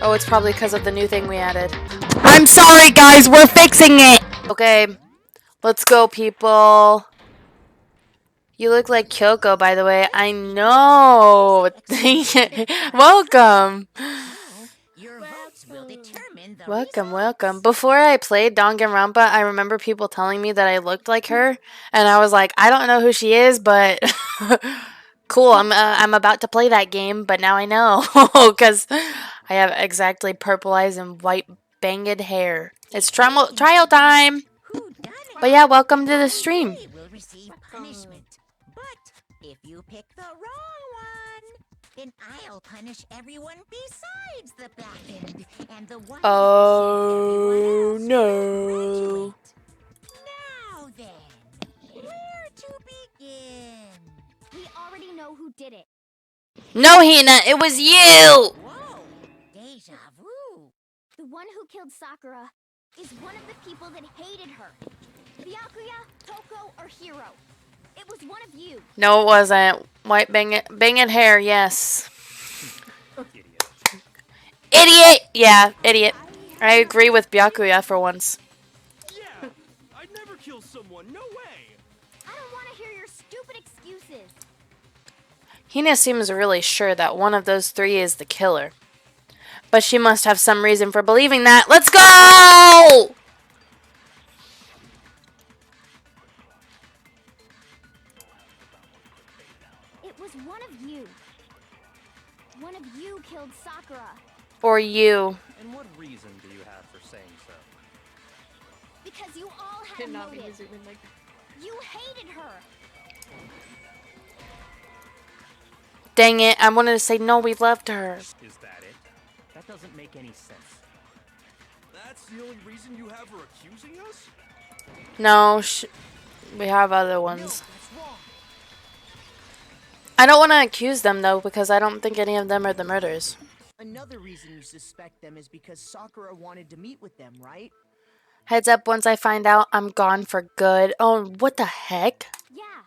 Oh, it's probably because of the new thing we added. I'm sorry, guys. We're fixing it. Okay, let's go, people. You look like Kyoko, by the way. I know. Welcome. Your votes will determine the Welcome, results. welcome. Before I played Danganronpa, I remember people telling me that I looked like her, and I was like, I don't know who she is, but cool. I'm about to play that game, but now I know because I have exactly purple eyes and white banged hair. It's trial time. Who done it? But yeah, welcome to the stream. They will receive punishment. But if you pick the wrong one, then I'll punish everyone besides the Blackened and the one Oh who no. Now then, where to begin? We already know who did it. No, Hina, it was you. Whoa, deja vu. The one who killed Sakura is one of the people that hated her. Byakuya, Toko, or Hiro. It was one of you. No, it wasn't. White banged hair, yes. Idiot! Yeah, idiot. I agree with Byakuya for once. Yeah, I'd never kill someone. No way. I don't want to hear your stupid excuses. Hina seems really sure that one of those three is the killer. But she must have some reason for believing that. Let's go! It was one of you. One of you killed Sakura. Or you. And what reason do you have for saying so? Because you all had a motive. You hated her. Dang it, I wanted to say no, we loved her. Is that it? That doesn't make any sense. That's the only reason you have for accusing us? No, we have other ones. I don't want to accuse them, though, because I don't think any of them are the murderers. Another reason you suspect them is because Sakura wanted to meet with them, right? Heads up, once I find out, I'm gone for good. Oh, what the heck? Yeah,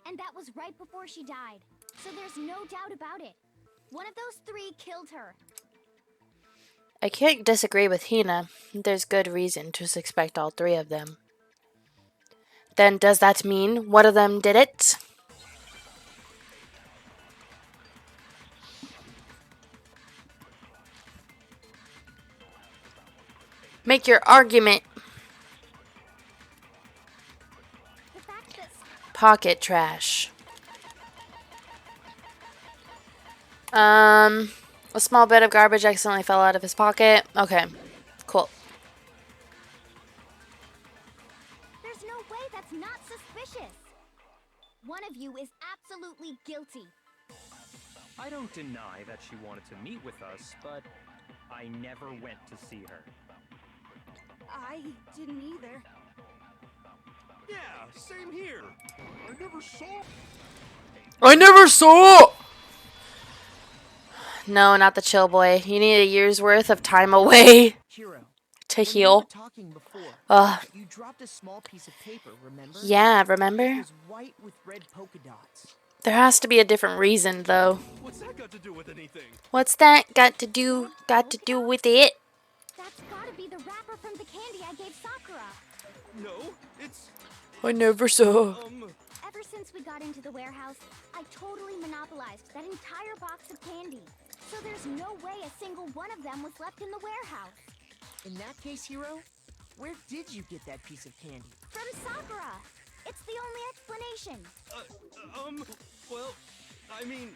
and that was right before she died. So there's no doubt about it. One of those three killed her. I can't disagree with Hina. There's good reason to suspect all three of them. Then does that mean one of them did it? Make your argument. The fact that Pocket trash. A small bit of garbage accidentally fell out of his pocket. Okay, cool. there's no way that's not suspicious. One of you is absolutely guilty. I don't deny that she wanted to meet with us, but I never went to see her. I didn't either. Yeah, same here. I never saw. No, not the chill boy. You need a year's worth of time away Hiro, to when we were heal. talking before, Ugh. you dropped a small piece of paper, remember? Yeah, It remember? was white with red polka dots. There has to be a different reason, though. What's that got to do with anything? What's that got to do with it? That's gotta be the wrapper from the candy I gave Sakura. No, it's I never saw. Ever since we got into the warehouse, I totally monopolized that entire box of candy. So there's no way a single one of them was left in the warehouse. In that case, Hiro, where did you get that piece of candy? From Sakura. It's the only explanation. well, I mean,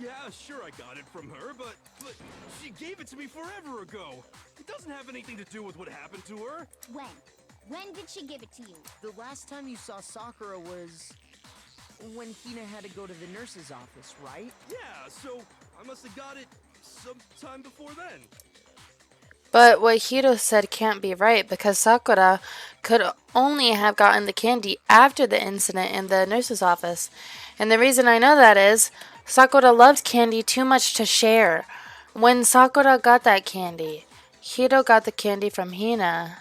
yeah, sure I got it from her, but she gave it to me forever ago. It doesn't have anything to do with what happened to her. When? When did she give it to you? The last time you saw Sakura was when Hina had to go to the nurse's office, right? Yeah, so I must have got it sometime before then. But what Hiro said can't be right because Sakura could only have gotten the candy after the incident in the nurse's office. And the reason I know that is Sakura loved candy too much to share. When Sakura got that candy, Hiro got the candy from Hina.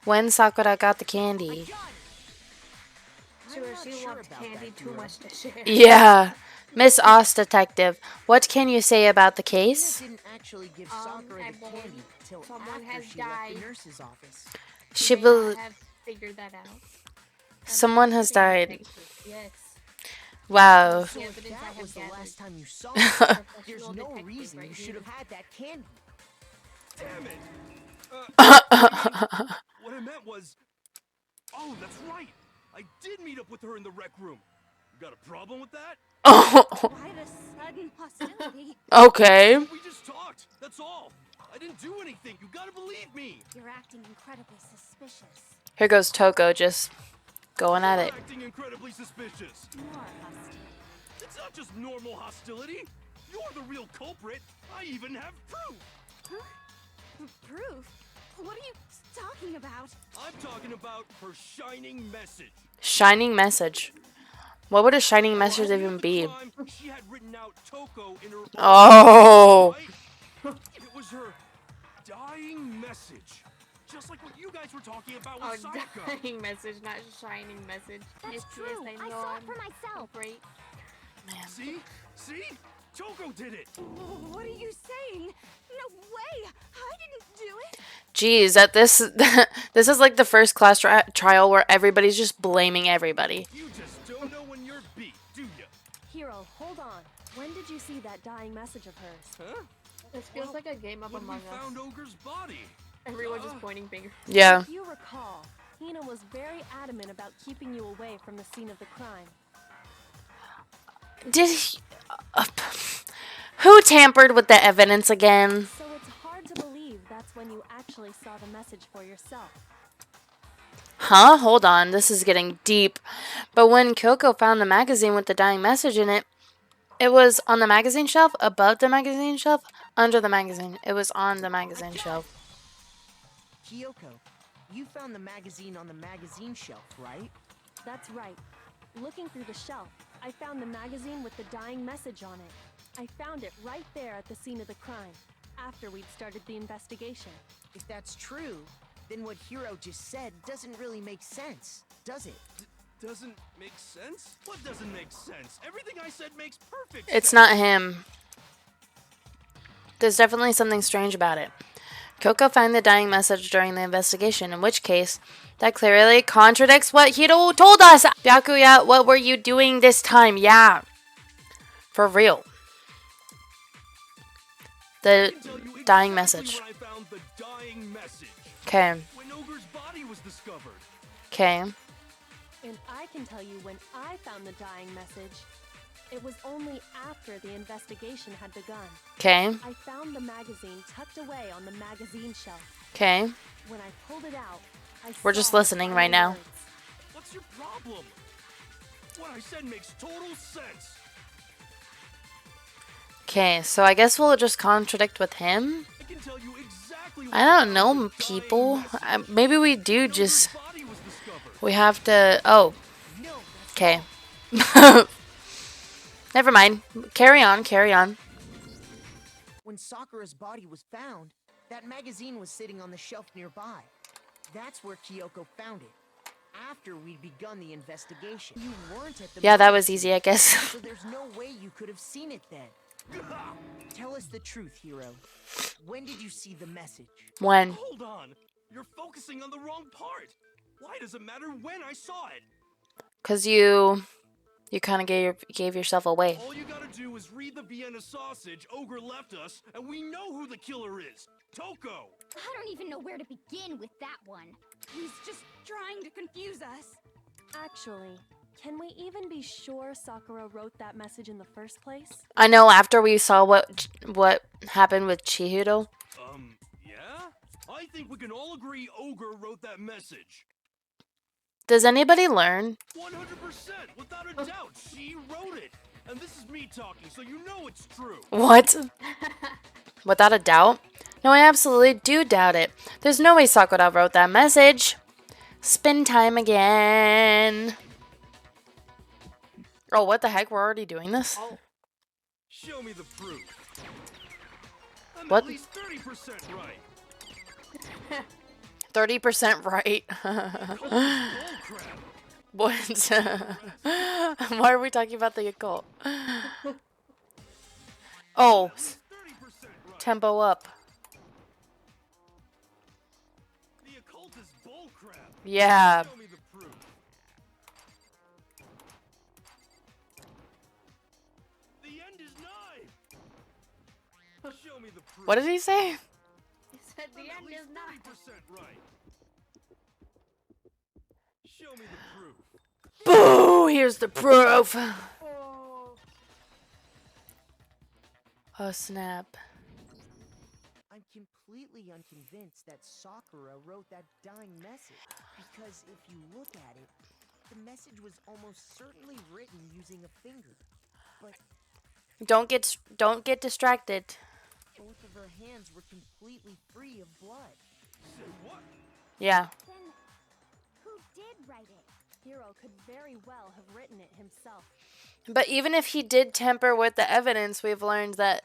When Sakura got the candy. Sure, she loved candy too much to share. Yeah, Miss Oz detective, what can you say about the Hina case? didn't actually give Sakura I the believe candy till someone after has she left died. the nurse's office. She You may not bel have figured that out. Someone has Seeing the died. pictures, yes. Wow. So The if evidence I that have was the gathered. last time you saw her, there's Professional no detective reason right you here. should have had that candy. Damn it! What I meant was... Oh, that's right! I did meet up with her in the rec room. You got a problem with that? Why the sudden hostility? Okay. We just talked, that's all. I didn't do anything, you gotta believe me! You're acting incredibly suspicious. Here goes Toko just going at You're it. acting incredibly suspicious. More hostile. It's not just normal hostility. You're the real culprit. I even have proof. Proof? What are you talking about? I'm talking about her shining message. Shining message. What would a shining message At even the be? crime, she had written out Toko in her Oh. right? It was her dying message. Just like what you guys were talking about with Oh, Sayaka. dying message, not shining message. That's Yes, true. yes, I know saw it I'm for myself. Great. See? See? Toko did it. What are you saying? No way! I didn't do it! Geez, at this this is like the first class trial where everybody's just blaming everybody. You just don't know when you're beat, do ya? Hero, hold on. When did you see that dying message of hers? Huh? This feels like a game of When we Among Us. found Ogre's body. Everyone just pointing fingers. Yeah. If you recall, Hina was very adamant about keeping you away from the scene of the crime. Did he, who tampered with the evidence again? So it's hard to believe that's when you actually saw the message for yourself. Huh? Hold on. This is getting deep. But when Kyoko found the magazine with the dying message in it, it was on the magazine shelf, above the magazine shelf, under the magazine. It was on the magazine shelf. Kyoko, you found the magazine on the magazine shelf, right? That's right. Looking through the shelf, I found the magazine with the dying message on it. I found it right there at the scene of the crime, after we'd started the investigation. If that's true, then what Hiro just said doesn't really make sense, does it? Doesn't make sense? What doesn't make sense? Everything I said makes perfect It's sense. not him. There's definitely something strange about it. Kyoko found the dying message during the investigation, in which case, that clearly contradicts what Hiro told us. Byakuya, what were you doing this time? Yeah. For real. The I can tell you dying exactly message. when I found the dying message. Okay. When Ogre's body was discovered. Okay. And I can tell you when I found the dying message. It was only after the investigation had begun. Okay. I found the magazine tucked away on the magazine shelf. Okay. When I pulled it out, I We're saw just the listening right final now. words. What's your problem? What I said makes total sense. Okay, so I guess we'll just contradict with him. I can tell you exactly what I don't found know, in the people. dying message. Maybe we do When just... Ogre's body was discovered. We have to... Oh. No, that's Okay. Never mind. Carry on, carry on. When Sakura's body was found, that magazine was sitting on the shelf nearby. That's where Kyoko found it. After we'd begun the investigation. You weren't at the Yeah, that magazine, was easy, I guess. so there's no way you could have seen it then. Tell us the truth, Hiro. When did you see the message? When? Hold on. You're focusing on the wrong part. Why does it matter when I saw it? Because you kind of gave yourself away. All you gotta do is read the Vienna sausage Ogre left us, and we know who the killer is. Toko! I don't even know where to begin with that one. He's just trying to confuse us. Actually, can we even be sure Sakura wrote that message in the first place? I know after we saw what happened with Chihiro. Yeah? I think we can all agree Ogre wrote that message. Does anybody learn? 100%, without a doubt, she wrote it. And this is me talking, so you know it's true. What? Without a doubt? No, I absolutely do doubt it. There's no way Sakura wrote that message. Spin time again. Oh, what the heck? We're already doing this? Show me the proof. I'm What? at least 30% right. 30% right. Bullcrap. What? Why are we talking about the occult? Oh, At least 30% right. tempo up. The occult is bullcrap. Yeah. Show me the proof. The end is nigh. Show me the proof. What did he say? He said the I'm at end least is not. 30% right. Show me the proof. Boo! Here's the proof. Oh. Oh, snap. I'm completely unconvinced that Sakura wrote that dying message. Because if you look at it, the message was almost certainly written using a finger. But Don't get distracted. both of her hands were completely free of blood. Say what? Yeah. Then, who did write it? Hiro could very well have written it himself. But even if he did tamper with the evidence, we've learned that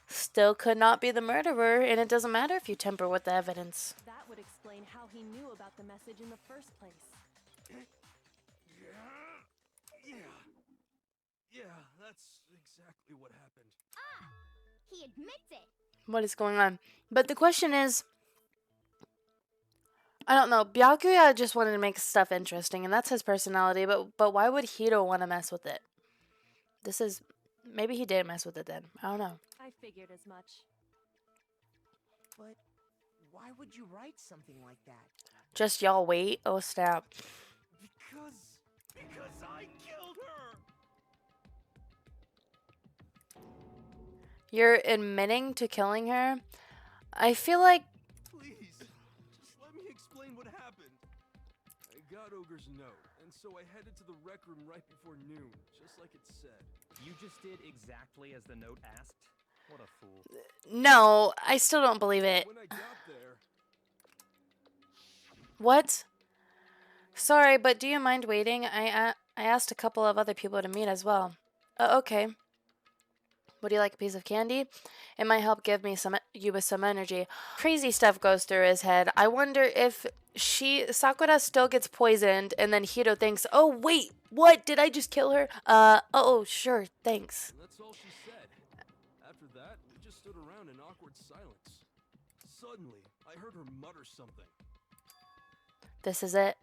still could not be the murderer, and it doesn't matter if you tamper with the evidence. That would explain how he knew about the message in the first place. Yeah, that's exactly what happened. He admits it. What is going on? But the question is, I don't know. Byakuya just wanted to make stuff interesting, and that's his personality. But why would Hiro want to mess with it? Maybe he did mess with it then. I don't know. I figured as much. But why would you write something like that? Just y'all wait. Oh snap! Because I killed her. You're admitting to killing her. I feel like Please, just let me explain what happened. I got Ogre's note, and so I headed to the rec room right before noon, just like it said. You just did exactly as the note asked? What a fool. no. I still don't believe it. When I got there, What? Sorry, but do you mind waiting? I asked a couple of other people to meet as well. Okay. Would you like a piece of candy? It might help give you with some energy. Crazy stuff goes through his head. I wonder if Sakura still gets poisoned, and then Hiro thinks, "Oh wait, what? Did I just kill her?" Oh sure, thanks. and that's all she said. After that, we just stood around in awkward silence. Suddenly, I heard her mutter something. This is it.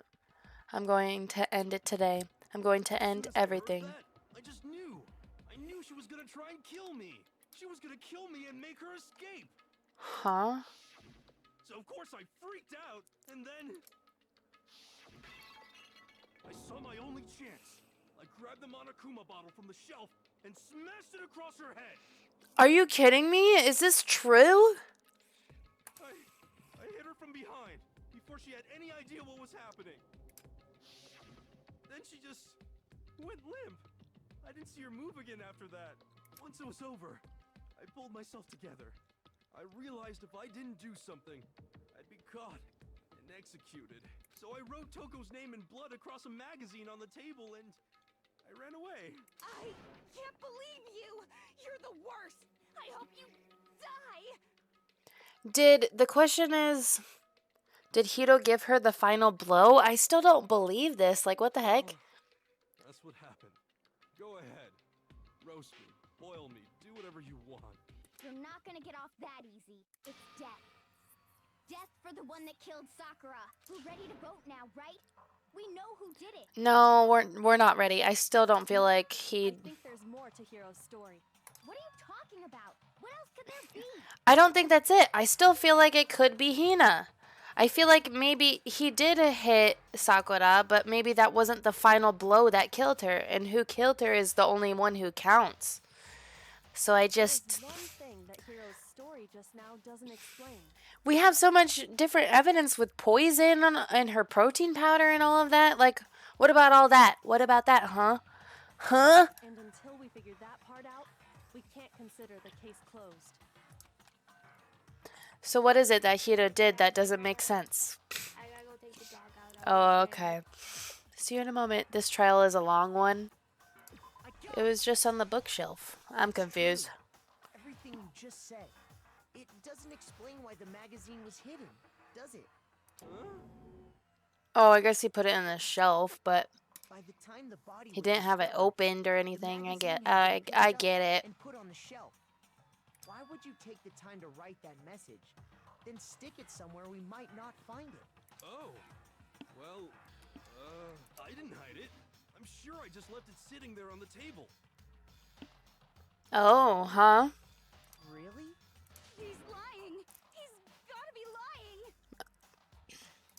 I'm going to end it today. I'm going to end As soon as I heard everything. that, I just knew. I knew she was gonna try and kill me. She was gonna kill me and make her escape. Huh? So of course I freaked out, and then I saw my only chance. I grabbed the Monokuma bottle from the shelf and smashed it across her head. Are you kidding me? Is this true? I hit her from behind before she had any idea what was happening. Then she just went limp. I didn't see her move again after that. Once it was over, I pulled myself together. I realized if I didn't do something, I'd be caught and executed. So I wrote Toko's name in blood across a magazine on the table and I ran away. I can't believe you! You're the worst! I hope you die! The question is, did Hiro give her the final blow? I still don't believe this. Like, what the heck? That's what happened. Go ahead. Roast me, boil me, do whatever you want. You're not gonna get off that easy. It's death. Death for the one that killed Sakura. We're ready to vote now, right? We know who did it. No, we're not ready. I still don't feel like I he'd... think there's more to Hiro's story. What are you talking about? What else could there be? I don't think that's it. I still feel like it could be Hina. I feel like maybe he did hit Sakura, but maybe that wasn't the final blow that killed her. And who killed her is the only one who counts. So I just... There's one thing that Hiro's story just now doesn't explain. We have so much different evidence with poison and her protein powder and all of that. Like, what about all that? What about that, huh? Huh? And until we figure that part out, we can't consider the case closed. So what is it that Hiro did that doesn't make sense? I gotta go take the dog out. Oh, okay. See you in a moment. This trial is a long one. It was just on the bookshelf. I'm confused. Everything you just said, it doesn't explain why the magazine was hidden, does it? Oh, I guess he put it in the shelf, but By the time the body he was didn't have it discovered, opened or the anything. magazine had I been picked up get it. and put on the shelf. Why would you take the time to write that message? Then stick it somewhere we might not find it. Oh. Well, I didn't hide it. I'm sure I just left it sitting there on the table. Oh, huh? Really? He's lying. He's gotta be lying.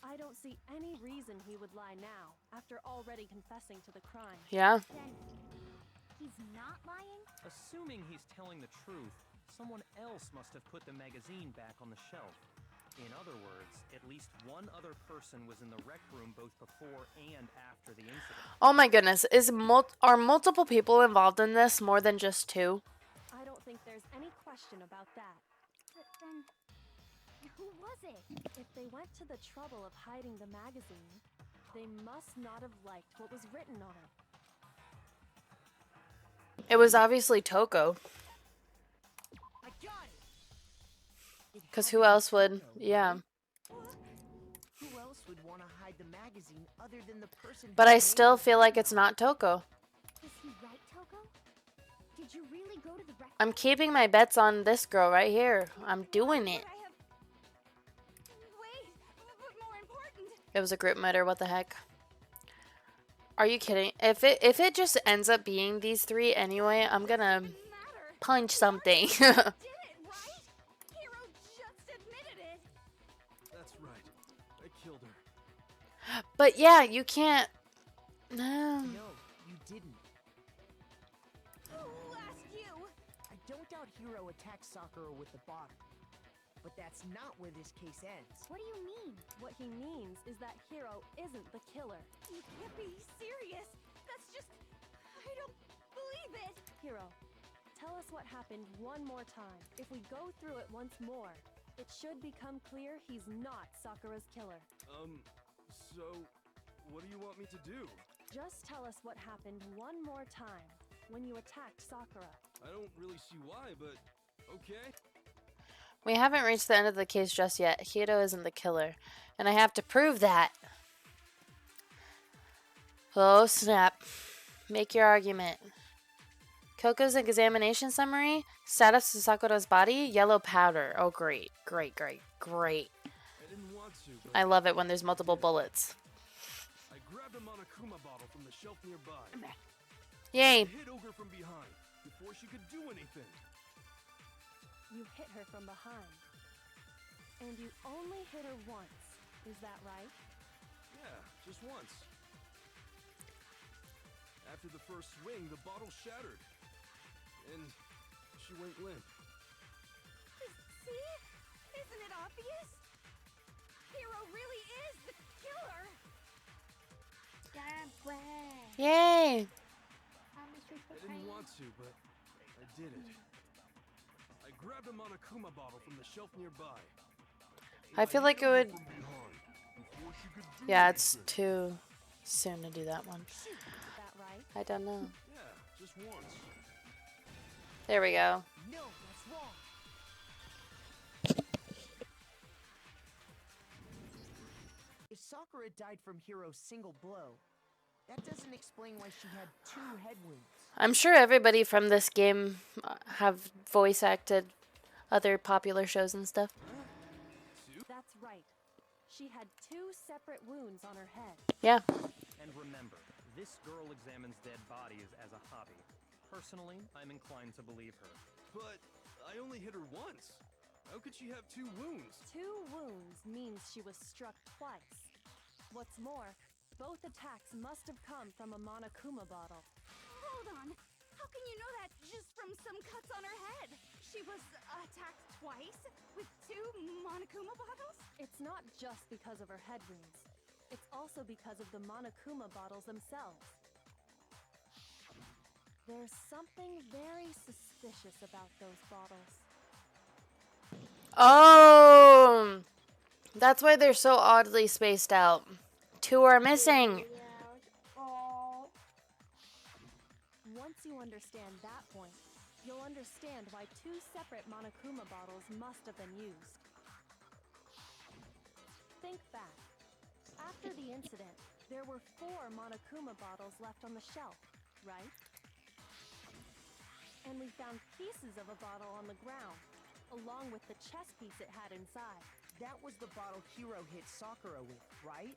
I don't see any reason he would lie now, after already confessing to the crime. Yeah. Then he's not lying? Assuming he's telling the truth, someone else must have put the magazine back on the shelf. In other words, at least one other person was in the rec room both before and after the incident. Oh my goodness. Are multiple people involved in this more than just two? I don't think there's any question about that. But then, who was it? If they went to the trouble of hiding the magazine, they must not have liked what was written on it. It was obviously Toko. I got it! Because who else would? Yeah. Who else would want to hide the magazine other than the person? But who I made still the feel like video? it's not Toko. Is he right, Toko? Did you really go to the rec? I'm keeping my bets on this girl right here. I'm doing it. But I have... Wait, but more important. It was a group murder. What the heck? Are you kidding? If it just ends up being these three anyway, I'm gonna Matter. punch something. Did it, right? Hero just admitted it. That's right. I killed her. But yeah, you can't. No. No, you didn't. Who asked you? I don't doubt Hiro attacked Sakura with the bottle. But that's not where this case ends. What do you mean? What he means is that Hiro isn't the killer. You can't be serious. That's just... I don't believe it. Hiro, tell us what happened one more time. If we go through it once more, it should become clear he's not Sakura's killer. So, what do you want me to do? Just tell us what happened one more time when you attacked Sakura. I don't really see why, but okay. We haven't reached the end of the case just yet. Hiro isn't the killer. And I have to prove that. Oh, snap. Make your argument. Koko's examination summary. Status of Sakura's body. Yellow powder. Oh, great. Great, great, great. I didn't want to, but I love it when there's multiple bullets. I grabbed a Monokuma bottle from the shelf nearby. Yay. I hit Ogre from behind before she could do anything. You hit her from behind. And you only hit her once. Is that right? Yeah, just once. After the first swing, the bottle shattered. And she went limp. See? Isn't it obvious? Hero really is the killer. Yay. I didn't want to, but I did it. I grabbed a Monokuma bottle from the shelf nearby. I feel like it would... From behind before she could do Yeah, it's anything. too soon to do that one. Is that right? I don't know. Yeah, just once. There we go. No, that's wrong. If Sakura died from Hiro's single blow, that doesn't explain why she had 2 head wounds. I'm sure everybody from this game have voice acted other popular shows and stuff. That's right. She had 2 separate wounds on her head. Yeah. And remember, this girl examines dead bodies as a hobby. Personally, I'm inclined to believe her. But I only hit her once. How could she have 2 wounds? 2 wounds means she was struck twice. What's more, both attacks must have come from a Monokuma bottle. Hold on. How can you know that just from some cuts on her head? She was attacked twice with 2 Monokuma bottles? It's not just because of her head wounds. It's also because of the Monokuma bottles themselves. There's something very suspicious about those bottles. Oh! That's why they're so oddly spaced out. 2 are missing. Once you understand that point, you'll understand why 2 separate Monokuma bottles must have been used. Think back. After the incident, there were 4 Monokuma bottles left on the shelf, right? And we found pieces of a bottle on the ground, along with the chess piece it had inside. That was the bottle Hiro hit Sakura with, right?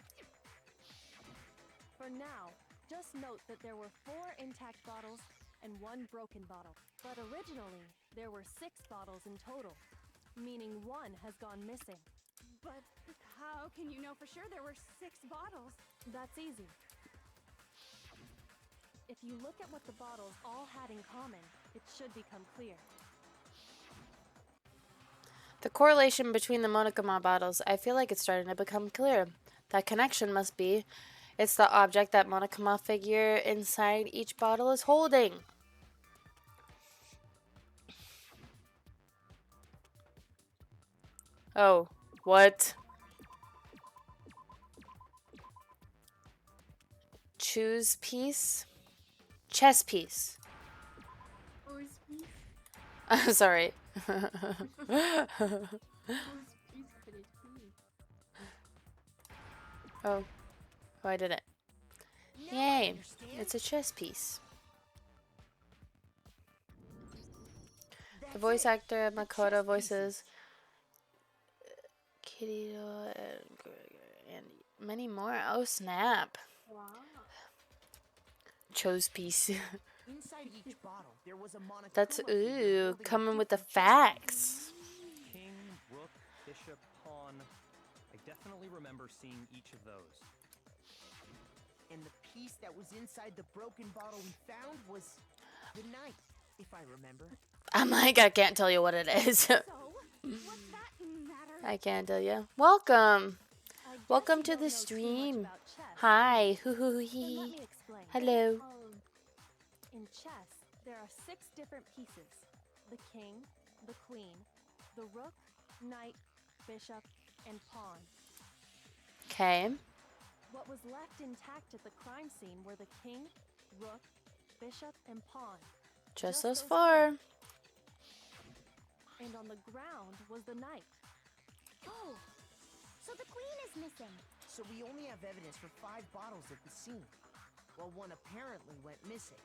For now, just note that there were 4 intact bottles and 1 broken bottle. But originally, there were 6 bottles in total, meaning 1 has gone missing. But how can you know for sure there were 6 bottles? That's easy. If you look at what the bottles all had in common, it should become clear. The correlation between the Monokuma bottles, I feel like it's starting to become clear. That connection must be, it's the object that Monokuma figure inside each bottle is holding. Oh, what? Choose piece? Chess piece. I'm sorry. Oh, I did it. Yay, it's a chess piece. The voice actor Makoto voices Kirito and many more. Oh snap. Wow. Chose piece. Inside each bottle, there was a Monokuma That's figure ooh, holding a coming with the different chess piece. facts. King, rook, bishop, pawn. I definitely remember seeing each of those. And the piece that was inside the broken bottle we found was the knight, if I remember. I'm like, I can't tell you what it is. So, what's that matter? I can't tell you. Welcome. I guess Welcome you to don't the know too much stream. about chess. Hi. Hoo hoo Then let hee. me explain. Hello. In chess, there are 6 different pieces. The king, the queen, the rook, knight, bishop, and pawn. Okay. What was left intact at the crime scene were the king, rook, bishop, and pawn. Just those 4. And on the ground was the knight. Oh, so the queen is missing. So we only have evidence for 5 bottles at the scene, while 1 apparently went missing.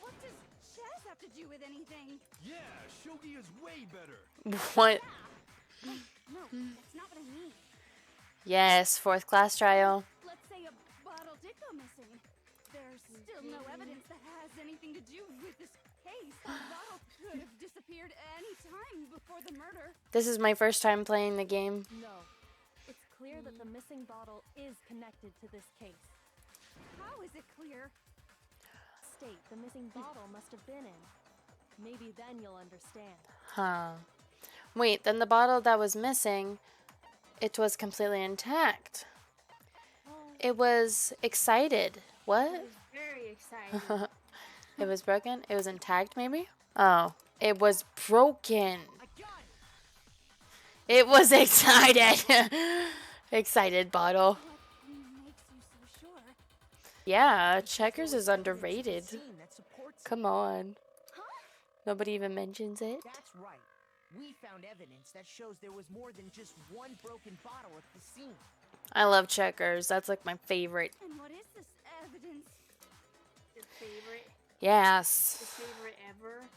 What does chess have to do with anything? Yeah, shogi is way better. What? No, that's not what I mean. Yes, 4th class trial. Let's say a bottle did go missing. There's still no evidence that has anything to do with this case. The bottle could have disappeared any time before the murder. This is my first time playing the game. No. It's clear that the missing bottle is connected to this case. How is it clear? State the missing bottle must have been in. Maybe then you'll understand. Huh. Wait, then the bottle that was missing, it was completely intact. It was excited. What? Very exciting. It was broken? It was intact, maybe? Oh, it was broken. It was excited. Excited bottle. What makes you so sure? Yeah, checkers is underrated. Scene that supports it. Come on. Nobody even mentions it. That's right. We found evidence that shows there was more than just 1 broken bottle at the scene. I love checkers. That's like my favorite. And what is this evidence? Your favorite? Your Yes. favorite ever?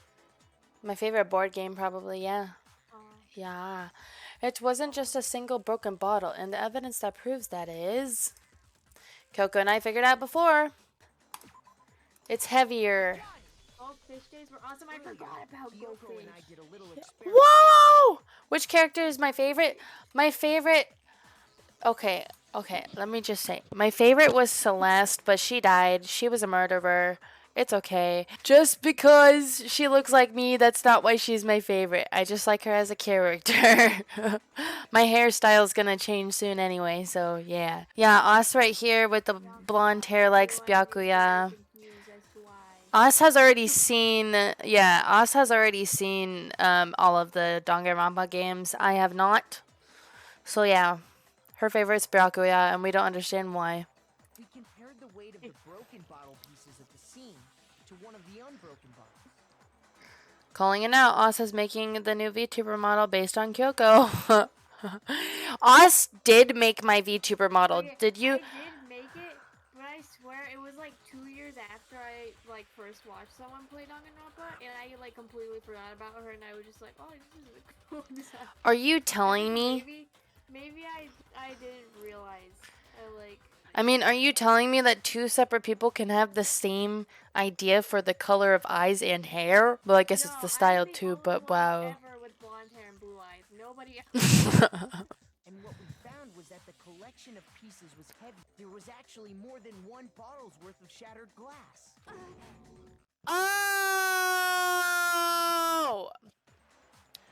My favorite board game, probably, yeah. Oh. Yeah. It wasn't just a single broken bottle, and the evidence that proves that is... Coco and I figured out before. It's heavier. Oh, fish days were awesome. I forgot about Kyoko goldfish. and I did a little experiment. Whoa! Which character is my favorite? My favorite... Okay, let me just say. My favorite was Celeste, but she died. She was a murderer. It's okay. Just because she looks like me, that's not why she's my favorite. I just like her as a character. My hairstyle's gonna change soon anyway, so yeah. Yeah, Us right here with the blonde hair like Byakuya. Confused as to why. Us has already seen, Us has already seen all of the Danganronpa games. I have not. So yeah, her favorite's Byakuya, and we don't understand why. We compared the weight of the broken bottle pieces at the scene to one of the unbroken bottles. Calling it out, Us is making the new VTuber model based on Kyoko. Us did make my VTuber model. Okay, Did you? I did make it, but I swear it was like 2 years after after I like first watched someone play Danganronpa, and I like completely forgot about her, and I was just like, oh, this is a cool design. Are you telling me? Maybe I didn't realize. I mean, are you telling me that two separate people can have the same idea for the color of eyes and hair? Well, I guess it's the style too, but wow. Ever with blonde hair and blue eyes. Nobody And what we found was that the collection of pieces was heavy. There was actually more than one bottle's worth of shattered glass. Oh!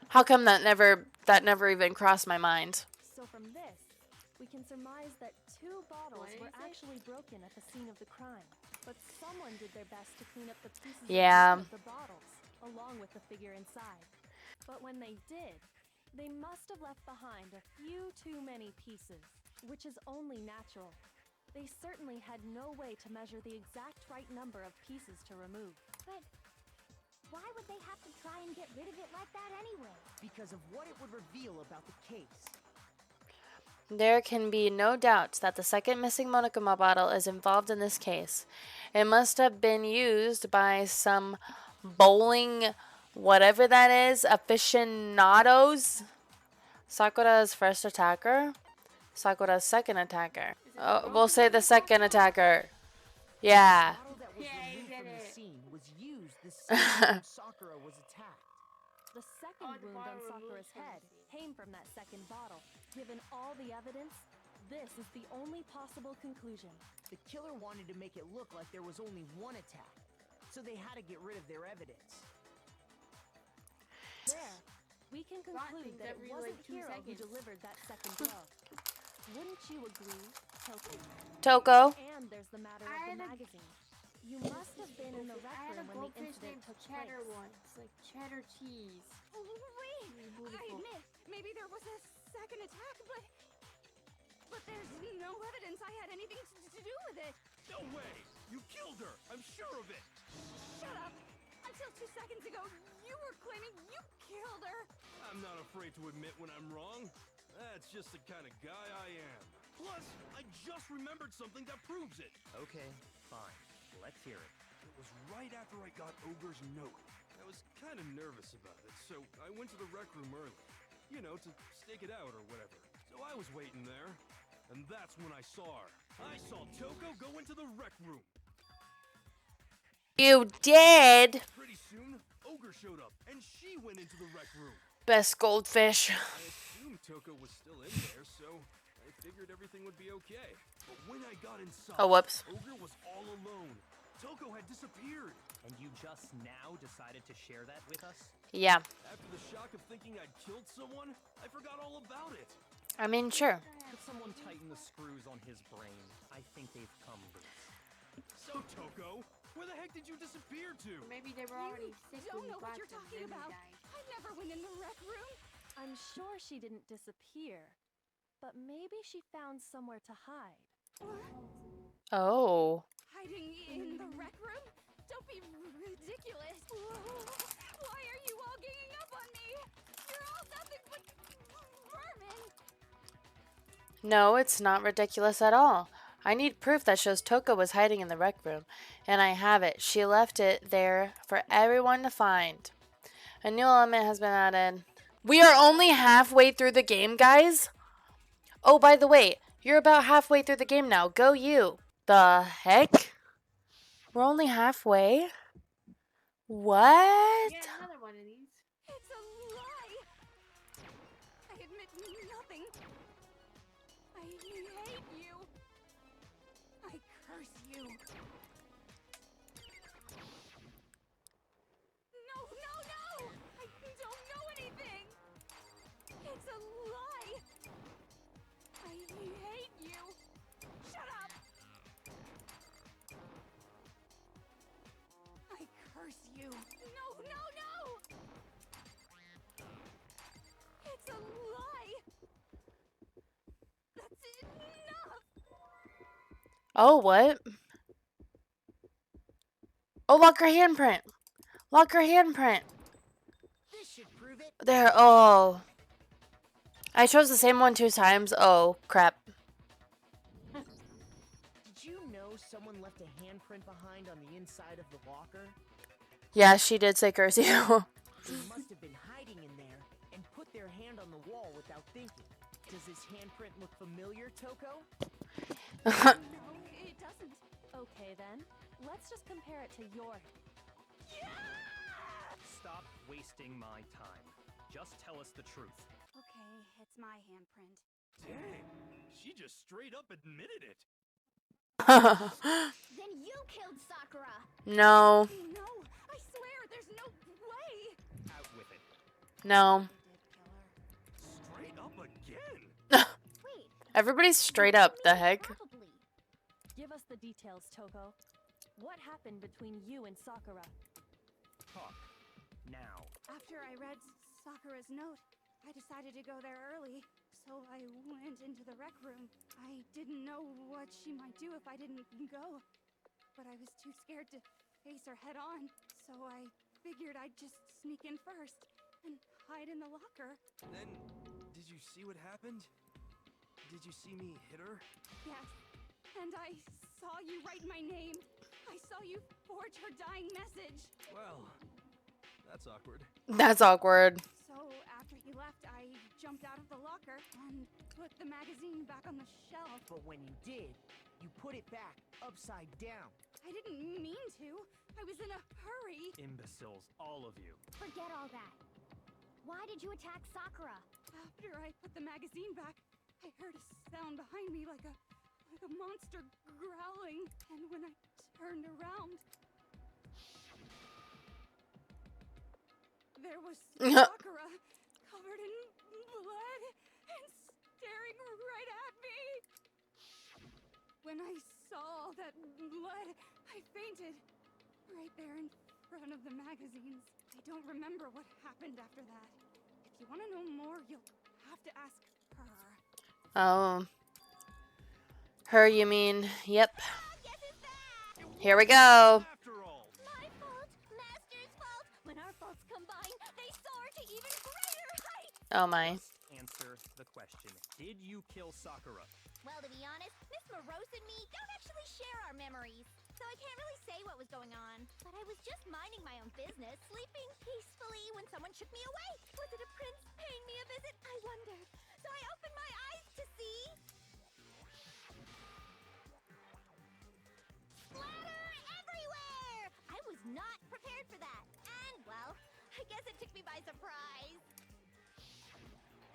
How come that never even crossed my mind? So from this, we can surmise that 2 bottles were actually broken at the scene of the crime. But someone did their best to clean up the pieces of the bottles, along with the figure inside. But when they did, they must have left behind a few too many pieces, which is only natural. They certainly had no way to measure the exact right number of pieces to remove. But why would they have to try and get rid of it like that anyway? Because of what it would reveal about the case. There can be no doubt that the second missing Monokuma bottle is involved in this case. It must have been used by some bowling, whatever that is, aficionados. Sakura's first attacker? Sakura's second attacker. Oh, we'll say the second attacker. Yeah. The bottle that was removed from the scene was used the same Sakura was attacked. The second wound on Sakura's head came from that second bottle. Given all the evidence, this is the only possible conclusion. The killer wanted to make it look like there was only one attack, so they had to get rid of their evidence. There, we can conclude that it wasn't Hiro who delivered that second blow. Wouldn't you agree, Toko? And there's the matter of the magazine. You must have been in the rec room when the incident took cheddar place. once, like cheddar cheese. Wait, I admit, maybe there was a second attack, but there's no evidence I had anything to do with it. No way! You killed her! I'm sure of it! Shut up! Until 2 seconds ago, you were claiming you killed her. I'm not afraid to admit when I'm wrong. That's just the kind of guy I am. Plus, I just remembered something that proves it. Okay, fine. Let's hear it. It was right after I got Ogre's note. I was kind of nervous about it, so I went to the rec room early. You know, to stake it out or whatever. So I was waiting there, and that's when I saw her. I saw Toko go into the rec room. You did. Pretty soon, Ogre showed up, and she went into the rec room. Best goldfish. I assumed Toko was still in there, so I figured everything would be okay. But when I got inside, Oh, whoops. Ogre was all alone. Toko had disappeared. And you just now decided to share that with us? Yeah. After the shock of thinking I'd killed someone, I forgot all about it. I mean, sure. Could someone tighten the screws on his brain? I think they've come loose. So, Toko, where the heck did you disappear to? Maybe they were already sick Don't when you know what got you're them, talking then you about. died. I never went in the rec room. I'm sure she didn't disappear, but maybe she found somewhere to hide. Oh. Hiding in the rec room? Don't be ridiculous. Why are you all ganging up on me? You're all nothing but vermin. No, it's not ridiculous at all. I need proof that shows Toko was hiding in the rec room, and I have it. She left it there for everyone to find. A new element has been added. We are only halfway through the game, guys. Oh, by the way, you're about halfway through the game now. Go you. The heck? We're only halfway? What? Yeah, another one of these. It's a lie. I admit nothing. I hate you. I curse you. No, no, no! I don't know anything. It's a lie. I hate you. Shut up. I curse you. No, no, no! It's a lie. That's enough. Oh, what? Oh, lock her handprint. Lock her handprint. This should prove it. There. Oh. I chose the same one 2 times. Oh, crap. Did you know someone left a handprint behind on the inside of the locker? Yeah, she did say curse you. They must have been hiding in there and put their hand on the wall without thinking. Does this handprint look familiar, Toko? No, it doesn't. Okay then, let's just compare it to your. Stop wasting my time. Just tell us the truth. Okay, it's my handprint. Dang, she just straight up admitted it. Then you killed Sakura. No, No, I swear, there's no way. Out with it. no. Straight up again. Wait. Everybody's straight up. The heck? Probably. Give us the details, Toko. What happened between you and Sakura? Talk. Now. After I read Sakura's note, I decided to go there early. So I went into the rec room. I didn't know what she might do if I didn't go. But I was too scared to face her head on. So I figured I'd just sneak in first and hide in the locker. Then, did you see what happened? Did you see me hit her? Yes. And I saw you write my name. I saw you forge her dying message. Well, that's awkward. That's awkward. So after he left, I jumped out of the locker and put the magazine back on the shelf. But when you did, you put it back upside down. I didn't mean to. I was in a hurry. Imbeciles, all of you. Forget all that. Why did you attack Sakura? After I put the magazine back, I heard a sound behind me like a monster growling. And when I turned around, there was Sakura covered in blood and staring right at me. When I saw that blood, I fainted right there in front of the magazines. I don't remember what happened after that. If you want to know more, you'll have to ask her. Oh. Her, you mean? Yep. Here we go. After all. My fault. Master's fault. When our faults combine, they soar to even greater heights. Oh my. Answer the question. Did you kill Sakura? Well, to be honest, Miss Morose and me don't actually share our memories. So I can't really say what was going on. But I was just minding my own business, sleeping peacefully when someone shook me away. Was it a prince paying me a visit? I wondered. So I opened my eyes to see... splatter everywhere! I was not prepared for that. And, well, I guess it took me by surprise.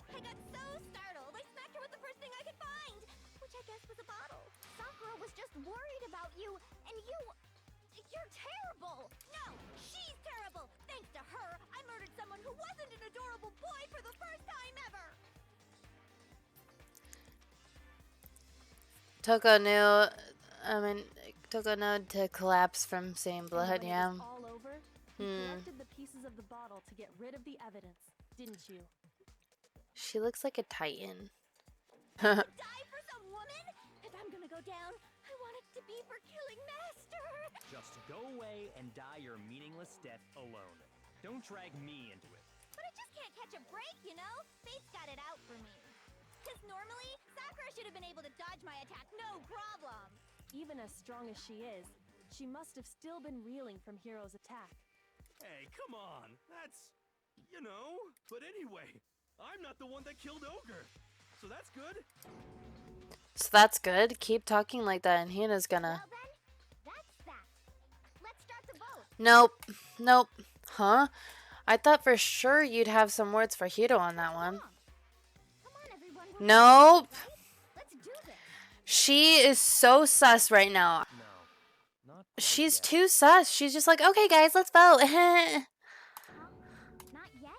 I got so startled, I smacked her with the first thing I could find, which I guess was a bottle. Sakura was just worried about you, and you're terrible. No, she's terrible. Thanks to her, I murdered someone who wasn't an adorable boy for the first time ever. Toko knew. Toko knew to collapse from seeing blood. And when Yeah. it was all over, you collected the pieces of the bottle to get rid of the evidence, didn't you? She looks like a titan. Die for some woman? If I'm gonna go down, I want it to be for killing Master. Just go away and die your meaningless death alone. Don't drag me into it. But I just can't catch a break, you know? Fate's got it out for me. Because normally, Sakura should have been able to dodge my attack no problem. Even as strong as she is, she must have still been reeling from Hiro's attack. Hey, come on. That's, you know. But anyway, I'm not the one that killed Ogre. So that's good. So that's good. Keep talking like that, and Hina's gonna. Well then, that's that. Let's start the vote. Nope. Nope. Huh? I thought for sure you'd have some words for Hiro on that one. Come on, everyone. we're Nope. right? Let's do this. She is so sus right now. No. Not quite She's yet. too sus. She's just like, okay, guys, let's vote. Not yet?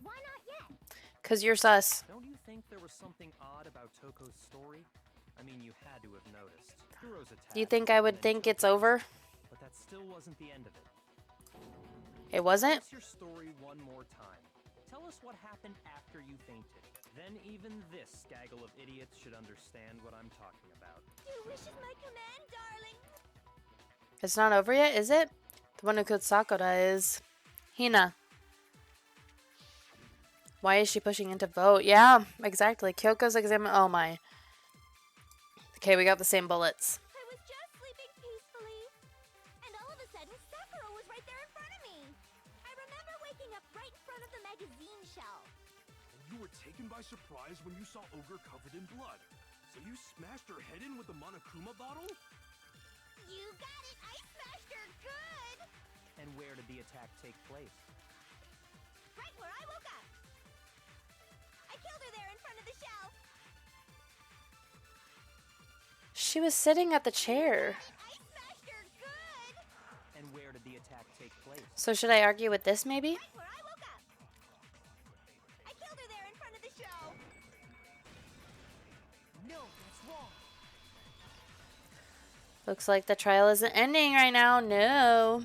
Why not yet? Because you're sus. Don't you think there was something odd about Toko's story? I mean, you had to have noticed. Hiro's attack. Do you think I would and then think it's Toko- over? But that still wasn't the end of it. It wasn't? Tell us your story one more time. Tell us what happened after you fainted. Then even this gaggle of idiots should understand what I'm talking about. Your wish is my command, darling. It's not over yet, is it? The one who killed Sakura is Hina. Why is she pushing into vote? Yeah, exactly. Kyoko's exam. Oh my. Okay, we got the same bullets. I was just sleeping You were taken by surprise when you saw Ogre covered in blood. So you smashed her head in with the Monokuma bottle? You got it! I smashed her good! And where did the attack take place? Right where I woke up! I killed her there in front of the shelf! She was sitting at the chair. I smashed her good! And where did the attack take place? So should I argue with this maybe? Right where I woke up! I killed her there in front of the shelf! No, that's wrong. Looks like the trial isn't ending right now. No.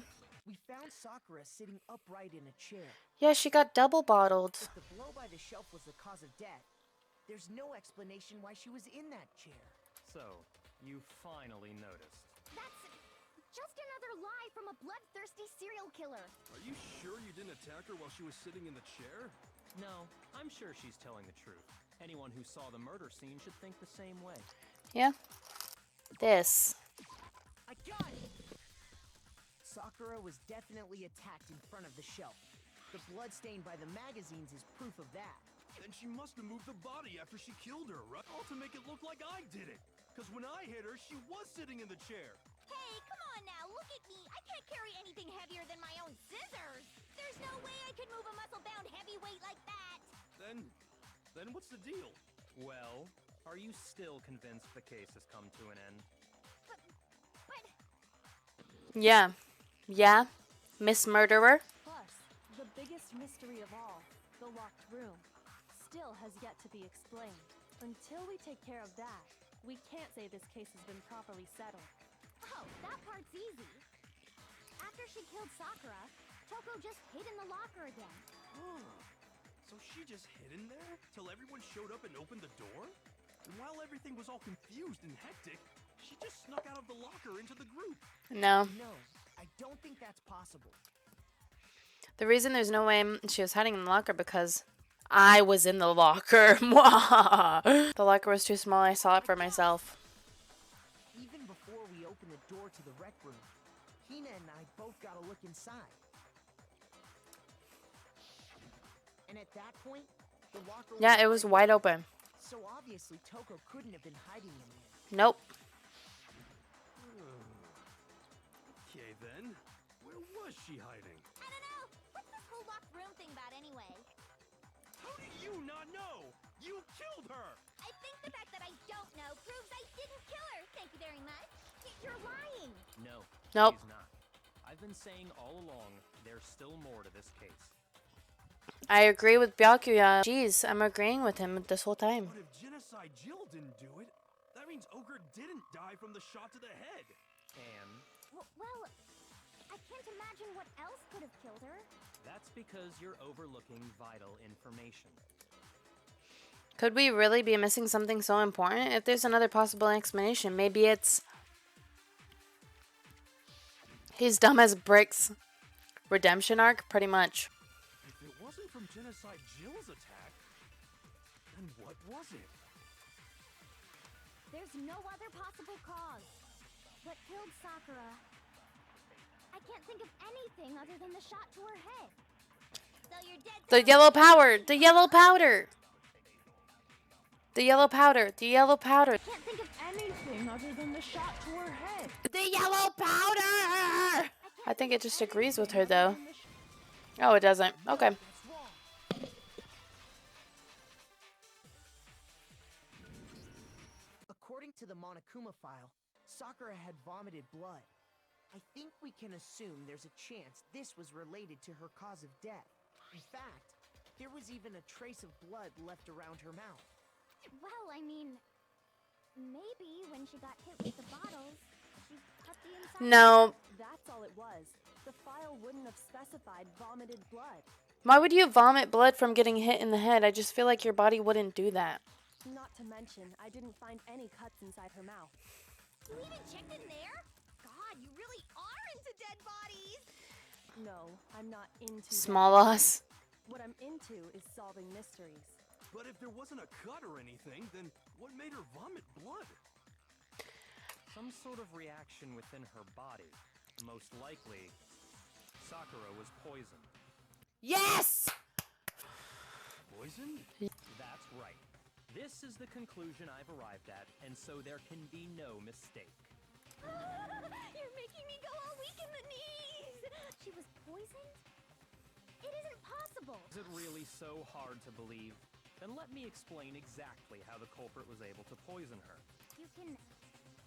We found Sakura sitting upright in a chair. Yeah, she got double bottled. If the blow by the shelf was the cause of death, there's no explanation why she was in that chair. So, you finally noticed. That's just another lie from a bloodthirsty serial killer. Are you sure you didn't attack her while she was sitting in the chair? No, I'm sure she's telling the truth. Anyone who saw the murder scene should think the same way. Yeah. This. I got it! Sakura was definitely attacked in front of the shelf. The blood stain by the magazines is proof of that. Then she must have moved the body after she killed her, right? All to make it look like I did it. Because when I hit her, she was sitting in the chair. Hey, come on now, look at me. I can't carry anything heavier than my own scissors. There's no way I could move a muscle-bound heavyweight like that. Then what's the deal? Well, are you still convinced the case has come to an end? But Yeah. Yeah. Miss Murderer. Plus, the biggest mystery of all, the locked room, still has yet to be explained. Until we take care of that, we can't say this case has been properly settled. oh, that part's easy. After she killed Sakura, Toko just hid in the locker again. Huh. So she just hid in there till everyone showed up and opened the door? And while everything was all confused and hectic, she just snuck out of the locker into the group. No. No, I don't think that's possible. The reason there's no way she was hiding in the locker because I was in the locker. The locker was too small. I saw it for myself. Even before we opened the door to the rec room, Hina and I both got a look inside. And at that point, the locker Yeah, it was wide open. So obviously Toko couldn't have been hiding in there. Nope. Okay then, where was she hiding? I don't know. What's this whole locked room thing about anyway? How do you not know? You killed her! I think the fact that I don't know proves I didn't kill her. Thank you very much. You're lying. No, Nope. she's not. I've been saying all along, there's still more to this case. I agree with Byakuya. Jeez, I'm agreeing with him this whole time. But if Genocide Jill didn't do it, that means Ogre didn't die from the shot to the head. And Well, I can't imagine what else could have killed her. that's because you're overlooking vital information. Could we really be missing something so important? If there's another possible explanation, maybe it's he's dumb as bricks. Redemption arc, pretty much. If it wasn't from Genocide Jill's attack, then what was it? There's no other possible cause. What killed Sakura? I can't think of anything other than the shot to her head. So you're dead. The yellow powder! The yellow powder! The yellow powder! The yellow powder! I can't think of anything other than the shot to her head. The yellow powder! I think it just agrees with her though. Oh, it doesn't. Okay. That's wrong. According to the Monokuma file, Sakura had vomited blood. I think we can assume there's a chance this was related to her cause of death. In fact, there was even a trace of blood left around her mouth. Well, I mean, maybe when she got hit with the bottles, she cut the inside. No. That's all it was. The file wouldn't have specified vomited blood. Why would you vomit blood from getting hit in the head? I just feel like your body wouldn't do that. Not to mention, I didn't find any cuts inside her mouth. You even checked in there? God, you really are into dead bodies. No, I'm not into Small that. loss. What I'm into is solving mysteries. But if there wasn't a cut or anything, then what made her vomit blood? Some sort of reaction within her body. Most likely, Sakura was poisoned. Yes! Poisoned? Right. This is the conclusion I've arrived at, and so there can be no mistake. You're making me go all weak in the knees! She was poisoned? It isn't possible! Is it really so hard to believe? Then let me explain exactly how the culprit was able to poison her. You can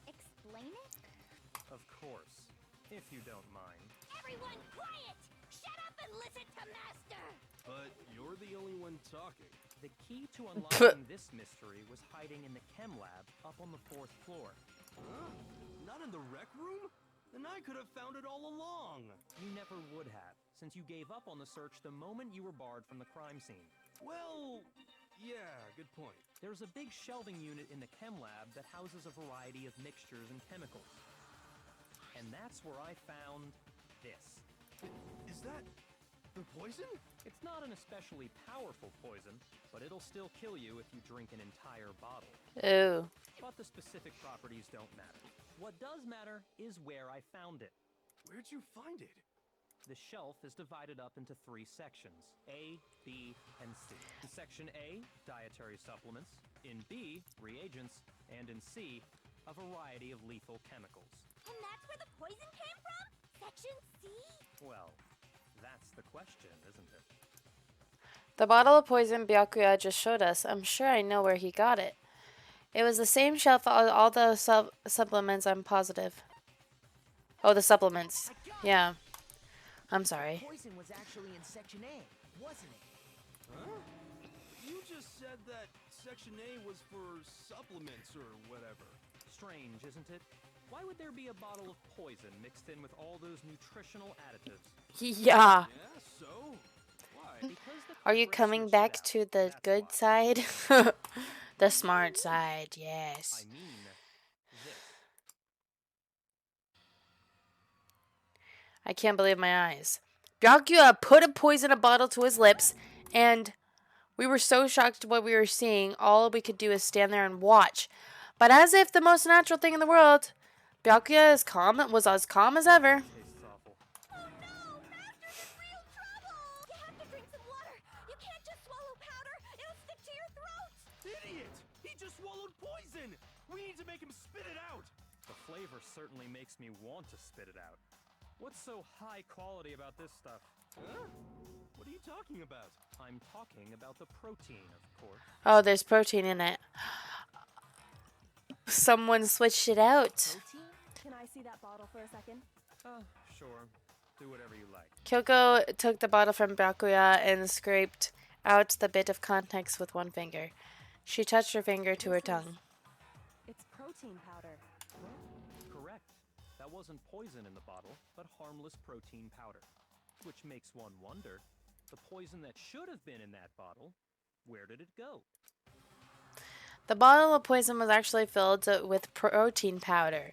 explain it? Of course, if you don't mind. Everyone quiet! Shut up and listen to Master! But you're the only one talking. The key to unlocking this mystery was hiding in the chem lab up on the 4th floor. Huh? Not in the rec room? Then I could have found it all along. You never would have, since you gave up on the search the moment you were barred from the crime scene. Well, yeah, good point. There's a big shelving unit in the chem lab that houses a variety of mixtures and chemicals. And that's where I found this. Is that the poison? It's not an especially powerful poison, but it'll still kill you if you drink an entire bottle. Ooh. But the specific properties don't matter. What does matter is where I found it. Where'd you find it? The shelf is divided up into 3 sections, A, B, and C. In Section A, dietary supplements. In B, reagents. And in C, a variety of lethal chemicals. And that's where the poison came from? Section C? Well, that's the question, isn't it? The bottle of poison Byakuya just showed us. I'm sure I know where he got it. It was the same shelf as all the supplements, I'm positive. Oh, the supplements. Yeah. I'm sorry. Poison was actually in Section A, wasn't it? Huh? You just said that Section A was for supplements or whatever. Strange, isn't it? Why would there be a bottle of poison mixed in with all those nutritional additives? Yeah. Yeah, so? Why? Are you coming back to the good side? The smart side, yes. I mean, this. I can't believe my eyes. Byakuya put a poison bottle to his lips, and we were so shocked at what we were seeing, all we could do is stand there and watch. But as if the most natural thing in the world, Byakuya was as calm as ever. Tastes awful. Oh no! Master's in real trouble! You have to drink some water! You can't just swallow powder! It'll stick to your throat! Idiot! He just swallowed poison! We need to make him spit it out! The flavor certainly makes me want to spit it out. What's so high quality about this stuff? Huh? What are you talking about? I'm talking about the protein, of course. Oh, there's protein in it. Someone switched it out. Protein? Can I see that bottle for a second? Sure. Do whatever you like. Kyoko took the bottle from Byakuya and scraped out the bit of contents with one finger. She touched her finger to her tongue. It's protein powder. Correct. That wasn't poison in the bottle, but harmless protein powder. Which makes one wonder, the poison that should have been in that bottle, where did it go? The bottle of poison was actually filled with protein powder,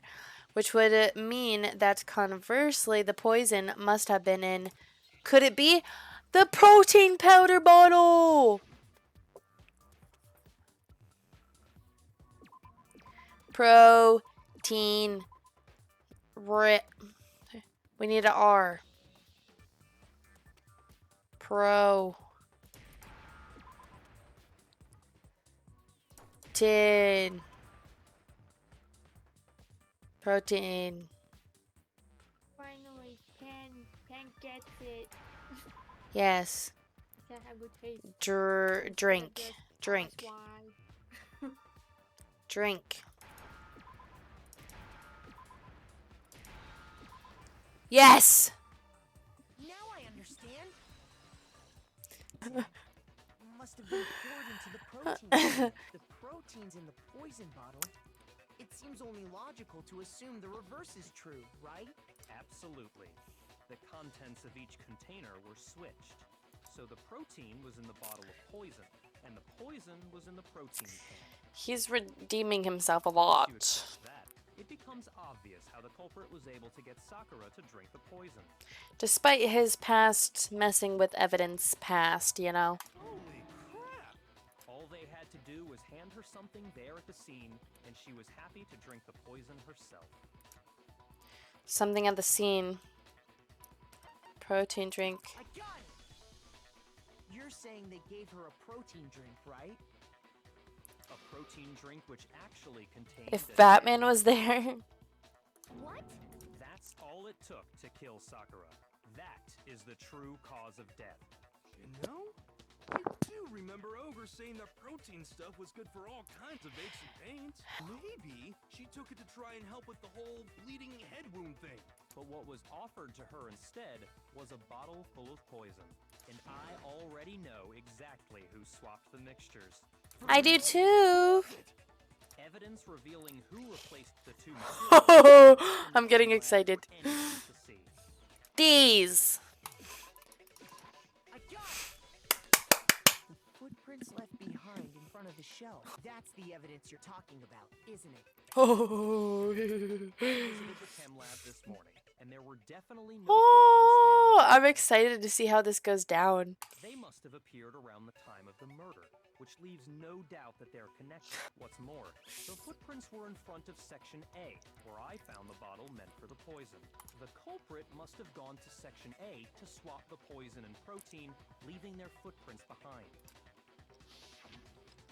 which would mean that conversely the poison must have been in, could it be, the protein powder bottle? Protein. We need an R. Protein. Finally, can get it. Yes. Can't have good taste. Drink. Drink. That's why. Drink. Yes! Now I understand. Must have been poured into the protein. The protein's in the poison bottle. It seems only logical to assume the reverse is true, right? Absolutely. The contents of each container were switched. So the protein was in the bottle of poison, and the poison was in the protein can. He's redeeming himself a If you lot. accept that, it becomes obvious how the culprit was able to get Sakura to drink the poison. Despite his past messing with evidence past, you know. Holy crap! All they had to do was hand her something there at the scene, and she was happy to drink the poison herself. Something at the scene. Protein drink. I got it! You're saying they gave her a protein drink, right? A protein drink which actually contained If a Batman was there. What? That's all it took to kill Sakura. That is the true cause of death. You know, I do remember Ogre saying that protein stuff was good for all kinds of aches and pains. Maybe she took it to try and help with the whole bleeding head wound thing. But what was offered to her instead was a bottle full of poison. And I already know exactly who swapped the mixtures. I do too. Evidence revealing who replaced the two materials. I'm getting excited. These. I got it! The footprints left behind in front of the shelf. That's the evidence you're talking about, isn't it? Oh. Visited the chem lab this morning, and there were definitely no Oh, footprints there. I'm excited to see how this goes down. They must have appeared around the time of the murder, which leaves no doubt that they're connected. What's more, the footprints were in front of Section A, where I found the bottle meant for the poison. The culprit must have gone to Section A to swap the poison and protein, leaving their footprints behind.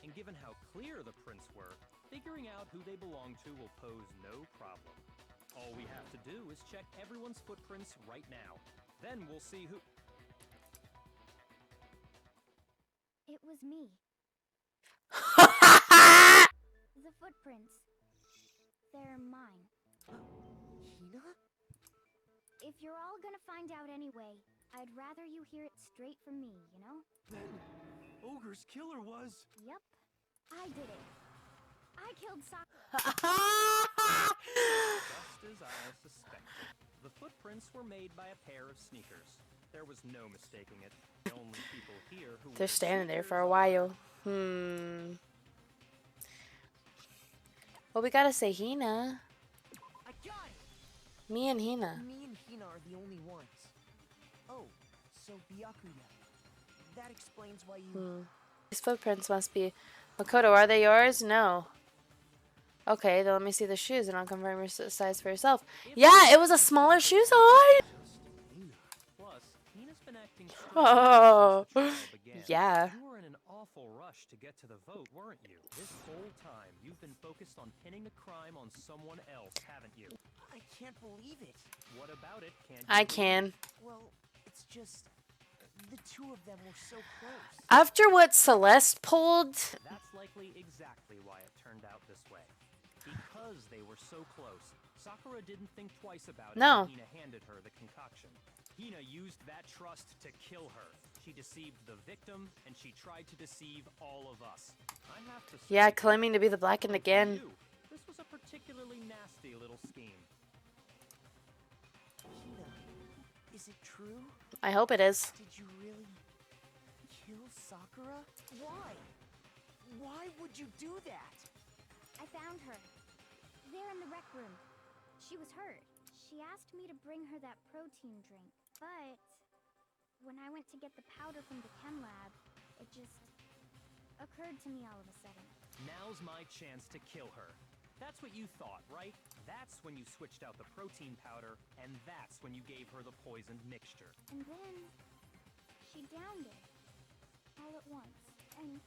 And given how clear the prints were, figuring out who they belong to will pose no problem. All we have to do is check everyone's footprints right now. Then we'll see who... It was me. The footprints. They're mine. Hina? If you're all gonna find out anyway, I'd rather you hear it straight from me, you know? Then Ogre's killer was... Yep, I did it. I killed Sakura. Just as I suspected. The footprints were made by a pair of sneakers. There was no mistaking it. The only people here who They're wear standing there for a sneakers while. Well, we gotta say Hina. I got it! Me and Hina. Me and Hina are the only ones. Oh, so Byakuya. That explains why you... These footprints must be... Makoto, are they yours? No. Okay, then let me see the shoes and I'll confirm your size for yourself. Yeah, it was a smaller shoe size! Plus, Hina's been acting strange Oh. since the trial began. Yeah. You were in an awful rush to get to the vote, weren't you? This whole time, you've been focused on pinning the crime on someone else, haven't you? I can't believe it. What about it? Can't I you can. Well, it's just... The two of them were so close. After what Celeste pulled... That's likely exactly why it turned out this way. Because they were so close, Sakura didn't think twice about it No. when Hina handed her the concoction. Hina used that trust to kill her. She deceived the victim, and she tried to deceive all of us. I have to say, Yeah, claiming to be the Blackened for again. you, this was a particularly nasty little scheme. Hina, is it true? I hope it is. Did you really kill Sakura? Why? Why would you do that? I found her. There in the rec room. She was hurt. She asked me to bring her that protein drink. But when I went to get the powder from the chem lab, it just occurred to me all of a sudden. Now's my chance to kill her. That's what you thought, right? That's when you switched out the protein powder, and that's when you gave her the poisoned mixture. And then she downed it all at once. And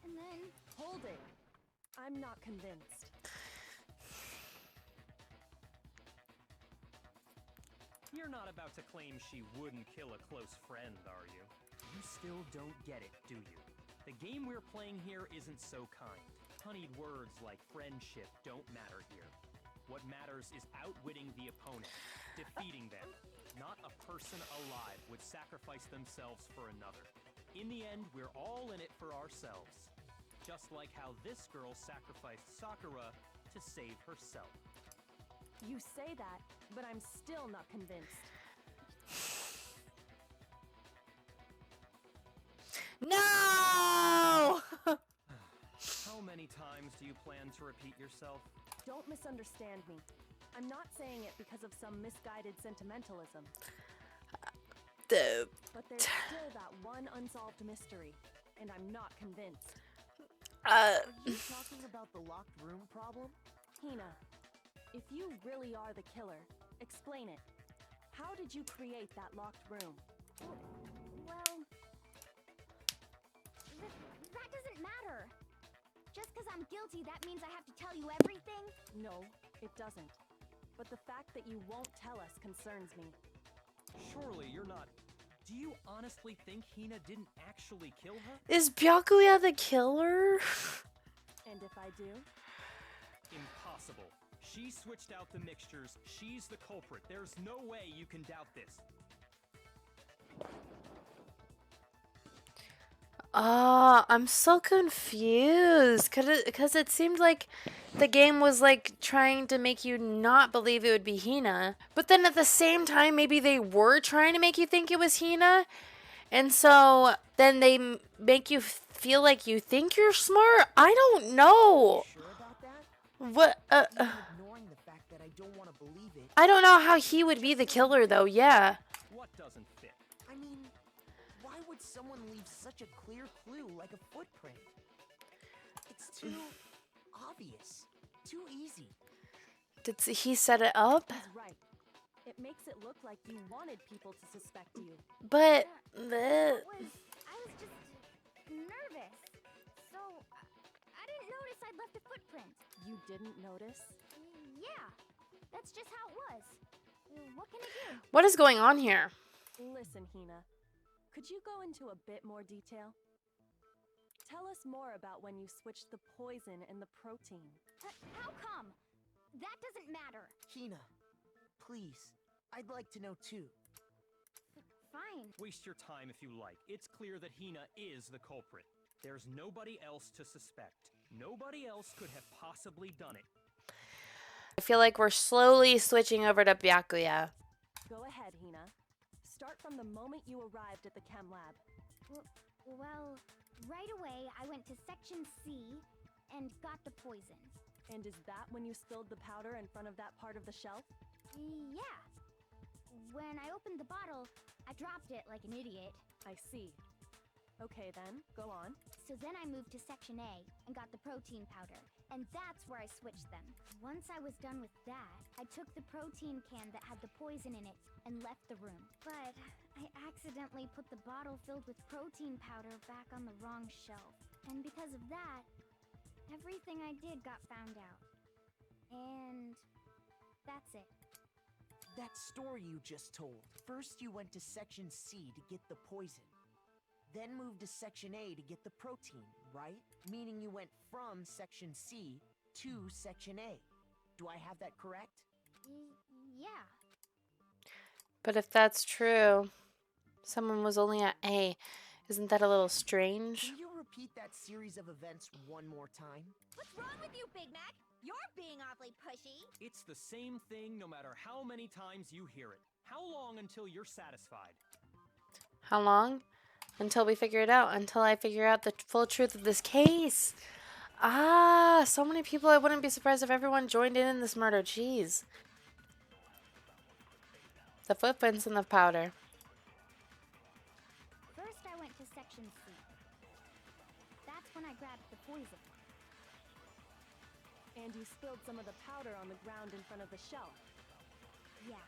then Hold it. I'm not convinced. You're not about to claim she wouldn't kill a close friend, are you? You still don't get it, do you? The game we're playing here isn't so kind. Honeyed words like friendship don't matter here. What matters is outwitting the opponent, defeating them. Not a person alive would sacrifice themselves for another. In the end, we're all in it for ourselves. Just like how this girl sacrificed Sakura to save herself. You say that, but I'm still not convinced. No! How many times do you plan to repeat yourself? Don't misunderstand me. I'm not saying it because of some misguided sentimentalism. But there's still that one unsolved mystery, and I'm not convinced. Are you talking about the locked room problem? Hina, if you really are the killer, explain it. How did you create that locked room? well, that doesn't matter. Just because I'm guilty, that means I have to tell you everything? No, it doesn't. But the fact that you won't tell us concerns me. Surely you're not. Do you honestly think Hina didn't actually kill her? Is Byakuya the killer? And if I do? Impossible. She switched out the mixtures. She's the culprit. There's no way you can doubt this. I'm so confused because it seemed like the game was like trying to make you not believe it would be Hina, but then at the same time maybe they were trying to make you think it was Hina, and so then they make you feel like you think you're smart. I don't know. Sure about that? What? Even ignoring the fact that I don't want to believe it. I don't know how he would be the killer though. Yeah. What doesn't fit? I mean, why would someone leave such a clear clue like a footprint? It's too obvious. Too easy. Did he set it up? He's right. It makes it look like you wanted people to suspect you. But I was just nervous. So I didn't notice I'd left a footprint. You didn't notice? Yeah, that's just how it was. What can I do? what is going on here? Listen, Hina. Could you go into a bit more detail? Tell us more about when you switched the poison and the protein. How come? That doesn't matter. Hina, please. I'd like to know too. Fine. Waste your time if you like. It's clear that Hina is the culprit. There's nobody else to suspect. Nobody else could have possibly done it. I feel like we're slowly switching over to Byakuya. Go ahead, Hina. Start from the moment you arrived at the chem lab. Well, right away I went to section C and got the poison. And is that when you spilled the powder in front of that part of the shelf? Yeah. When I opened the bottle, I dropped it like an idiot. I see. Okay then, go on. So then I moved to section A and got the protein powder, and that's where I switched them. Once I was done with that, I took the protein can that had the poison in it and left the room. But I accidentally put the bottle filled with protein powder back on the wrong shelf. And because of that, everything I did got found out. And that's it. That story you just told. First you went to section C to get the poison. Then moved to section A to get the protein, right? Meaning you went from section C to section A. Do I have that correct? Yeah. But if that's true, someone was only at A. Isn't that a little strange? Can you repeat that series of events one more time? What's wrong with you, Big Mac? You're being awfully pushy. It's the same thing no matter how many times you hear it. How long until you're satisfied? How long? Until we figure it out. Until I figure out the full truth of this case. Ah, so many people. I wouldn't be surprised if everyone joined in this murder. Jeez. The footprints in the powder. First, I went to section C. That's when I grabbed the poison. And you spilled some of the powder on the ground in front of the shelf. Yeah.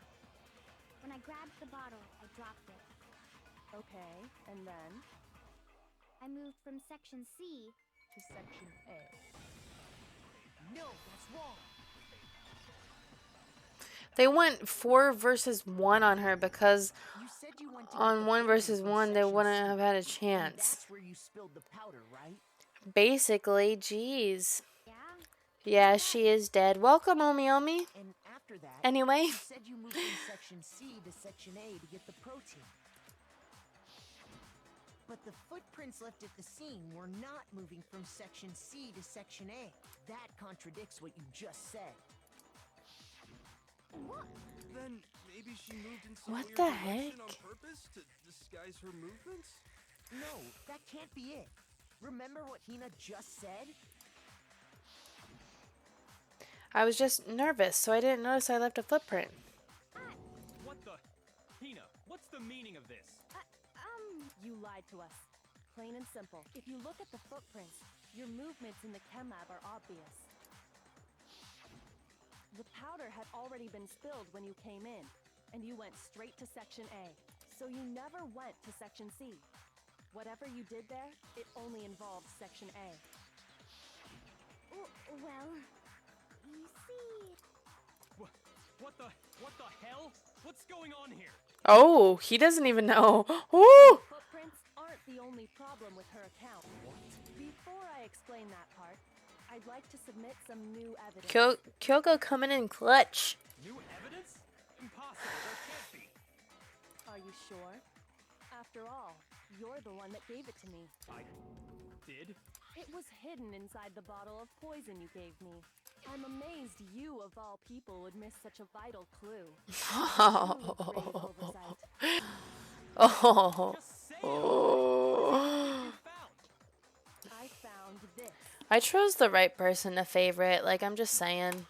When I grabbed the bottle, I dropped it. Okay, and then? I moved from section C to section A. No, that's wrong. They went 4 versus 1 on her because You said you went to on get the 1 poison versus from 1 they section wouldn't C, have had a and chance. that's where you spilled the powder, right? Basically, jeez. Yeah? Yeah, she is dead. Welcome, Omi Omi. And after that, Anyway. you said you moved from section C to section A to get the protein. But the footprints left at the scene were not moving from section C to section A. That contradicts what you just said. What? Then maybe she moved in some What weird the direction on heck? purpose to disguise her movements? No, that can't be it. Remember what Hina just said? I was just nervous, so I didn't notice I left a footprint. What the? Hina, what's the meaning of this? You lied to us. Plain and simple. If you look at the footprints, your movements in the chem lab are obvious. The powder had already been spilled when you came in, and you went straight to section A. So you never went to section C. Whatever you did there, it only involved section A. Well, you see... What the hell? What's going on here? Oh, he doesn't even know. Woo! Footprints aren't the only problem with her account. Before I explain that part, I'd like to submit some new evidence. Kyoko coming in clutch. New evidence? Impossible. There can't be. Are you sure? After all, you're the one that gave it to me. I did? It was hidden inside the bottle of poison you gave me. I'm amazed you, of all people, would miss such a vital clue. Truly grave oversight. Oh. Just say it already. What is it you found? I found this. I chose the right person to favorite. Like, I'm just saying.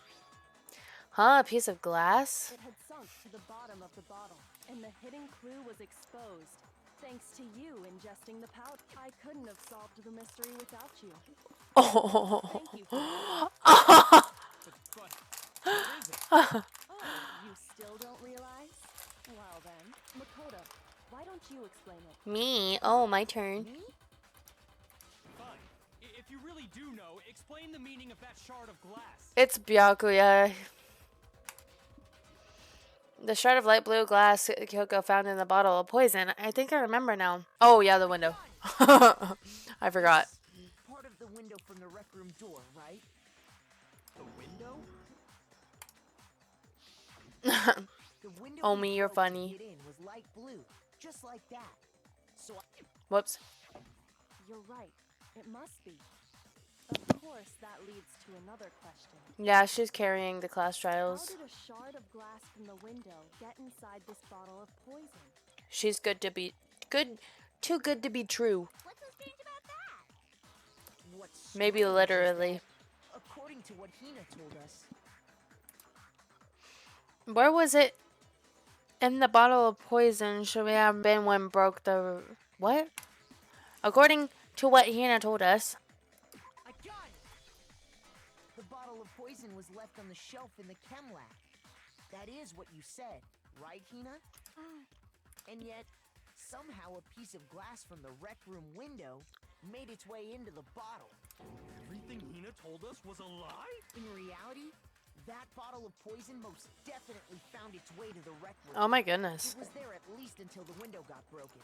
Huh? A piece of glass? It had sunk to the bottom of the bottle, and the hidden clue was exposed. Thanks to you ingesting the powder, I couldn't have solved the mystery without you. Oh. Thank you for that. But what is it? Oh, you still don't realize? Well then, Makoto, why don't you explain it? Me? Oh, my turn. Me? Fine. If you really do know, explain the meaning of that shard of glass. It's Byakuya. The shard of light blue glass Kyoko found in the bottle of poison. I think I remember now. Oh, yeah, the window. I forgot. Part of the window from the rec room door, right? The window? The window Oh, we me, you're broke to funny. get in was light blue, just like that. So Whoops. You're right. It must be. Of course, that leads to another question. Yeah, she's carrying the class How trials. did a shard of glass from the window get inside this bottle of poison? She's good to be good. Too good to be true. What's so strange about that? what's Maybe strange is literally. that, according to what Hina told us, Where was it? In the bottle of poison should we have been when broke the... What? According to what Hina told us. I got it! The bottle of poison was left on the shelf in the chem lab. That is what you said, right, Hina? And yet, somehow a piece of glass from the rec room window made its way into the bottle. Everything Hina told us was a lie? In reality, that bottle of poison most definitely found its way to the rec room. Oh my goodness. It was there at least until the window got broken.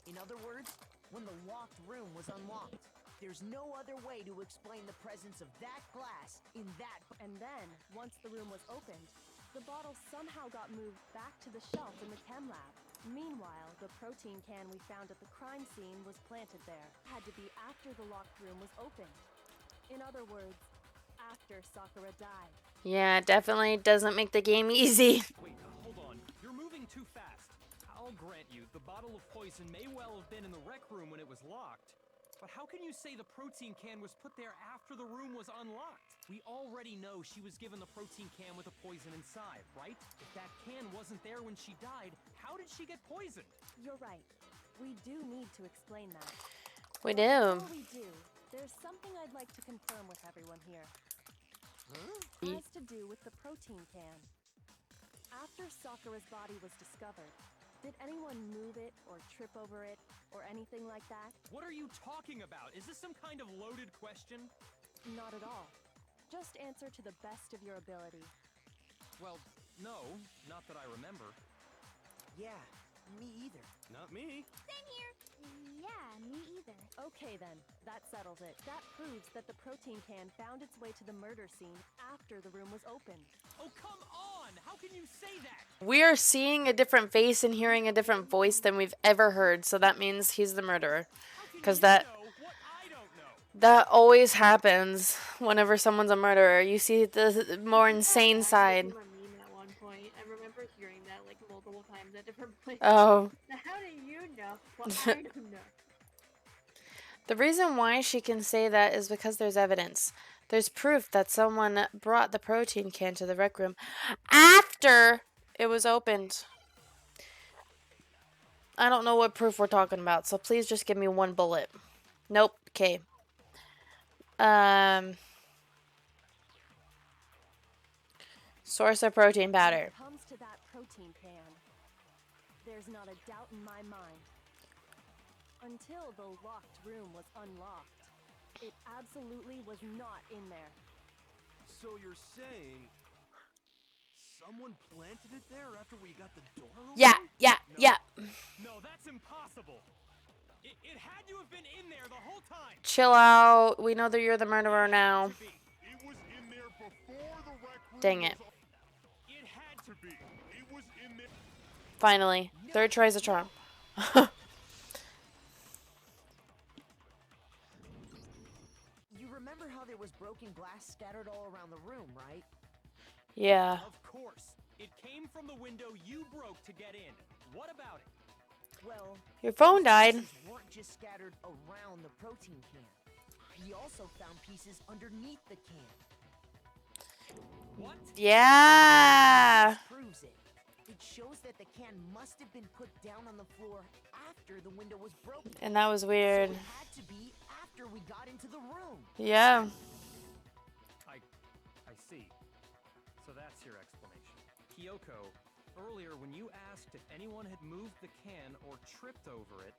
In other words, when the locked room was unlocked. There's no other way to explain the presence of that glass in that... And then, once the room was opened, the bottle somehow got moved back to the shelf in the chem lab. Meanwhile, the protein can we found at the crime scene was planted there. Had to be after the locked room was opened. In other words, after Sakura died. Yeah, definitely doesn't make the game easy. Wait, hold on. You're moving too fast. I'll grant you, the bottle of poison may well have been in the rec room when it was locked. But how can you say the protein can was put there after the room was unlocked? We already know she was given the protein can with the poison inside, right? If that can wasn't there when she died, how did she get poisoned? You're right. We do need to explain that. We But do. before we do, there's something I'd like to confirm with everyone here. Huh? Has to do with the protein can. After Sakura's body was discovered, did anyone move it or trip over it or anything like that? What are you talking about? Is this some kind of loaded question? Not at all. Just answer to the best of your ability. Well, no, not that I remember. Yeah, me either. Not me. Same here. Yeah, me either. Okay then, that settles it. That proves that the protein can found its way to the murder scene after the room was opened. Oh, come on! How can you say that? We are seeing a different face and hearing a different voice than we've ever heard, so that means he's the murderer. How can 'Cause you that- know what I don't know? That always happens whenever someone's a murderer. You see the more insane side. A meme at one point. I remember hearing that like multiple times at different places. Oh. How do you know? Well, I don't know. The reason why she can say that is because there's evidence. There's proof that someone brought the protein can to the rec room after it was opened. I don't know what proof we're talking about, so please just give me one bullet. Nope. Okay. Source of protein When powder. it comes to that protein can, there's not a doubt in my mind. Until the locked room was unlocked, It absolutely was not in there. So you're saying someone planted it there after we got the door open? Yeah, yeah, yeah. No, that's impossible. It had to have been in there the whole time. Chill out. We know that you're the murderer now. It was in there before the rec room. Dang it. It had to be. It was in there. Finally. Third try's a charm. You remember how there was broken glass scattered all around the room, right? Yeah. Of course. It came from the window you broke to get in. What about it? Well, Your phone died. pieces weren't just scattered around the protein can. We also found pieces underneath the can. What? Yeah. This proves it. It shows that the can must have been put down on the floor after the window was broken. And that was weird. So it had to be after we got into the room. Yeah. I see. So that's your explanation. Kyoko, earlier when you asked if anyone had moved the can or tripped over it...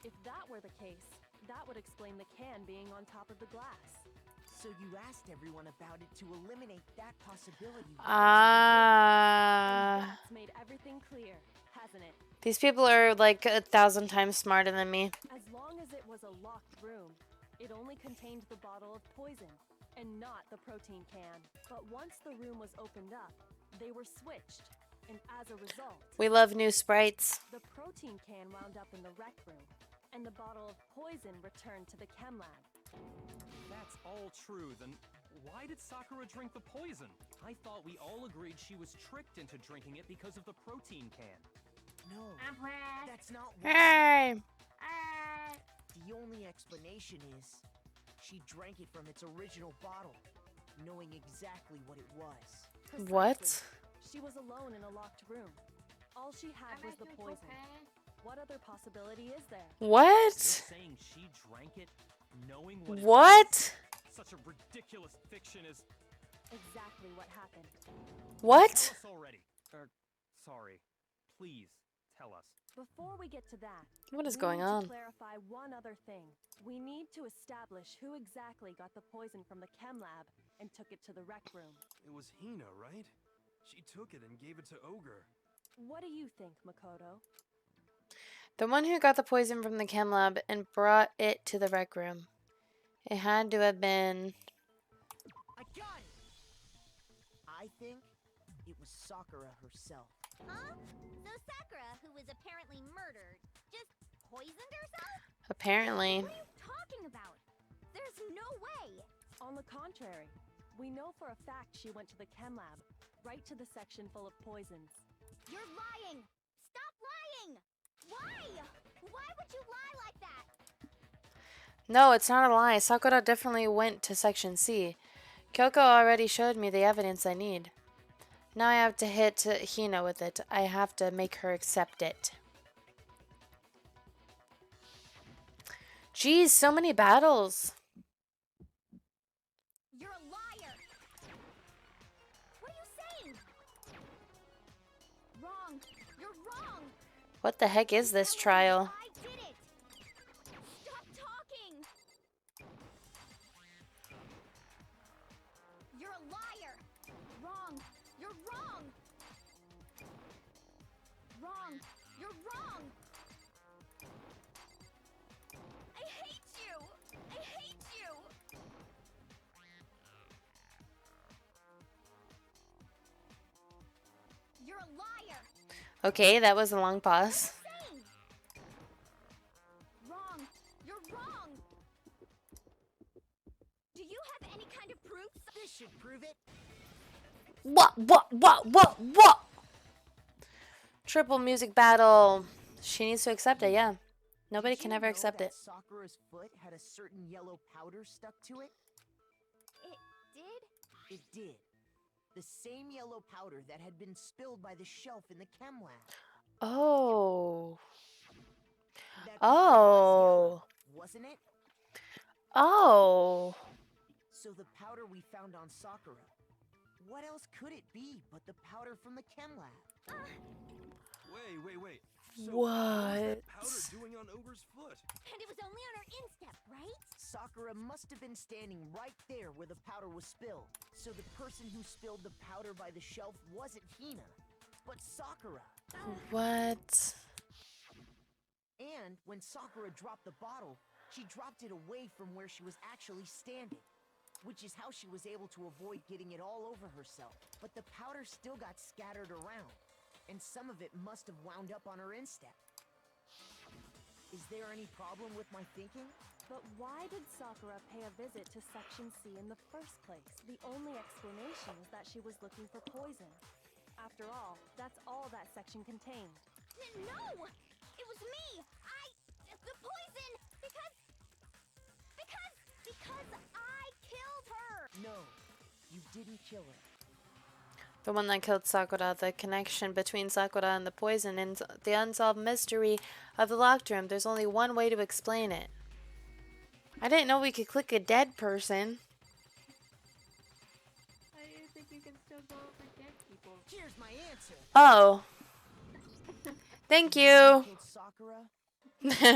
If that were the case, that would explain the can being on top of the glass. So you asked everyone about it to eliminate that possibility. That's made everything clear, hasn't it? These people are like 1,000 times smarter than me. As long as it was a locked room, it only contained the bottle of poison, and not the protein can. But once the room was opened up, they were switched, and as a result... We love new sprites. The protein can wound up in the rec room, and the bottle of poison returned to the chem lab. That's all true, then why did Sakura drink the poison? I thought we all agreed she was tricked into drinking it because of the protein can. No, that's not Hey. The only explanation is she drank it from its original bottle, knowing exactly what it was. What? She was alone in a locked room. All she had was the poison. What other possibility is there? What? You're saying she drank it knowing what it What? was? Such a ridiculous fiction is... Exactly what happened. What? Tell us already. Sorry. Please, tell us. Before we get to that, What is we going need on? to clarify one other thing. We need to establish who exactly got the poison from the chem lab and took it to the rec room. It was Hina, right? She took it and gave it to Ogre. What do you think, Makoto? The one who got the poison from the chem lab and brought it to the rec room. It had to have been... I got it! I think it was Sakura herself. Huh? So Sakura, who was apparently murdered, just poisoned herself? Apparently. What are you talking about? There's no way! On the contrary, we know for a fact she went to the chem lab, right to the section full of poisons. You're lying! Stop lying! Why? Why would you lie like that? No, it's not a lie. Sakura definitely went to Section C. Kyoko already showed me the evidence I need. Now I have to hit Hina with it. I have to make her accept it. Jeez, so many battles. You're a liar! What are you saying? Wrong! You're wrong! What the heck is this trial? I did it! Stop talking! You're a liar! Wrong! You're wrong! Wrong! You're wrong! I hate you! I hate you! You're a liar! Okay, that was a long pause. Saying? Wrong! You're wrong! Do you have any kind of proof? This should prove it. What? Triple music battle. She needs to accept it, yeah. Nobody Did can you ever know accept that it. Sakura's foot had a certain yellow powder stuck to it? It did? It did. The same yellow powder that had been spilled by the shelf in the chem lab. Oh. That powder was Oh. yellow, wasn't it? Oh. So the powder we found on Sakura. What else could it be but the powder from the chem lab? Wait. So, What? What was that powder doing on Ogre's foot? And it was only on her instep, right? Sakura must have been standing right there where the powder was spilled. So the person who spilled the powder by the shelf wasn't Hina, but Sakura. What? And when Sakura dropped the bottle, she dropped it away from where she was actually standing, which is how she was able to avoid getting it all over herself. But the powder still got scattered around, and some of it must have wound up on her instep. Is there any problem with my thinking? But why did Sakura pay a visit to Section C in the first place? The only explanation is that she was looking for poison. After all, that's all that section contained. No! It was me! The poison! Because I killed her! No, you didn't kill her. The one that killed Sakura, the connection between Sakura and the poison, and the unsolved mystery of the locked room. There's only one way to explain it. I didn't know we could click a dead person. I think you can still go over dead people. Here's my answer. Oh. Thank you. Killed Sakura?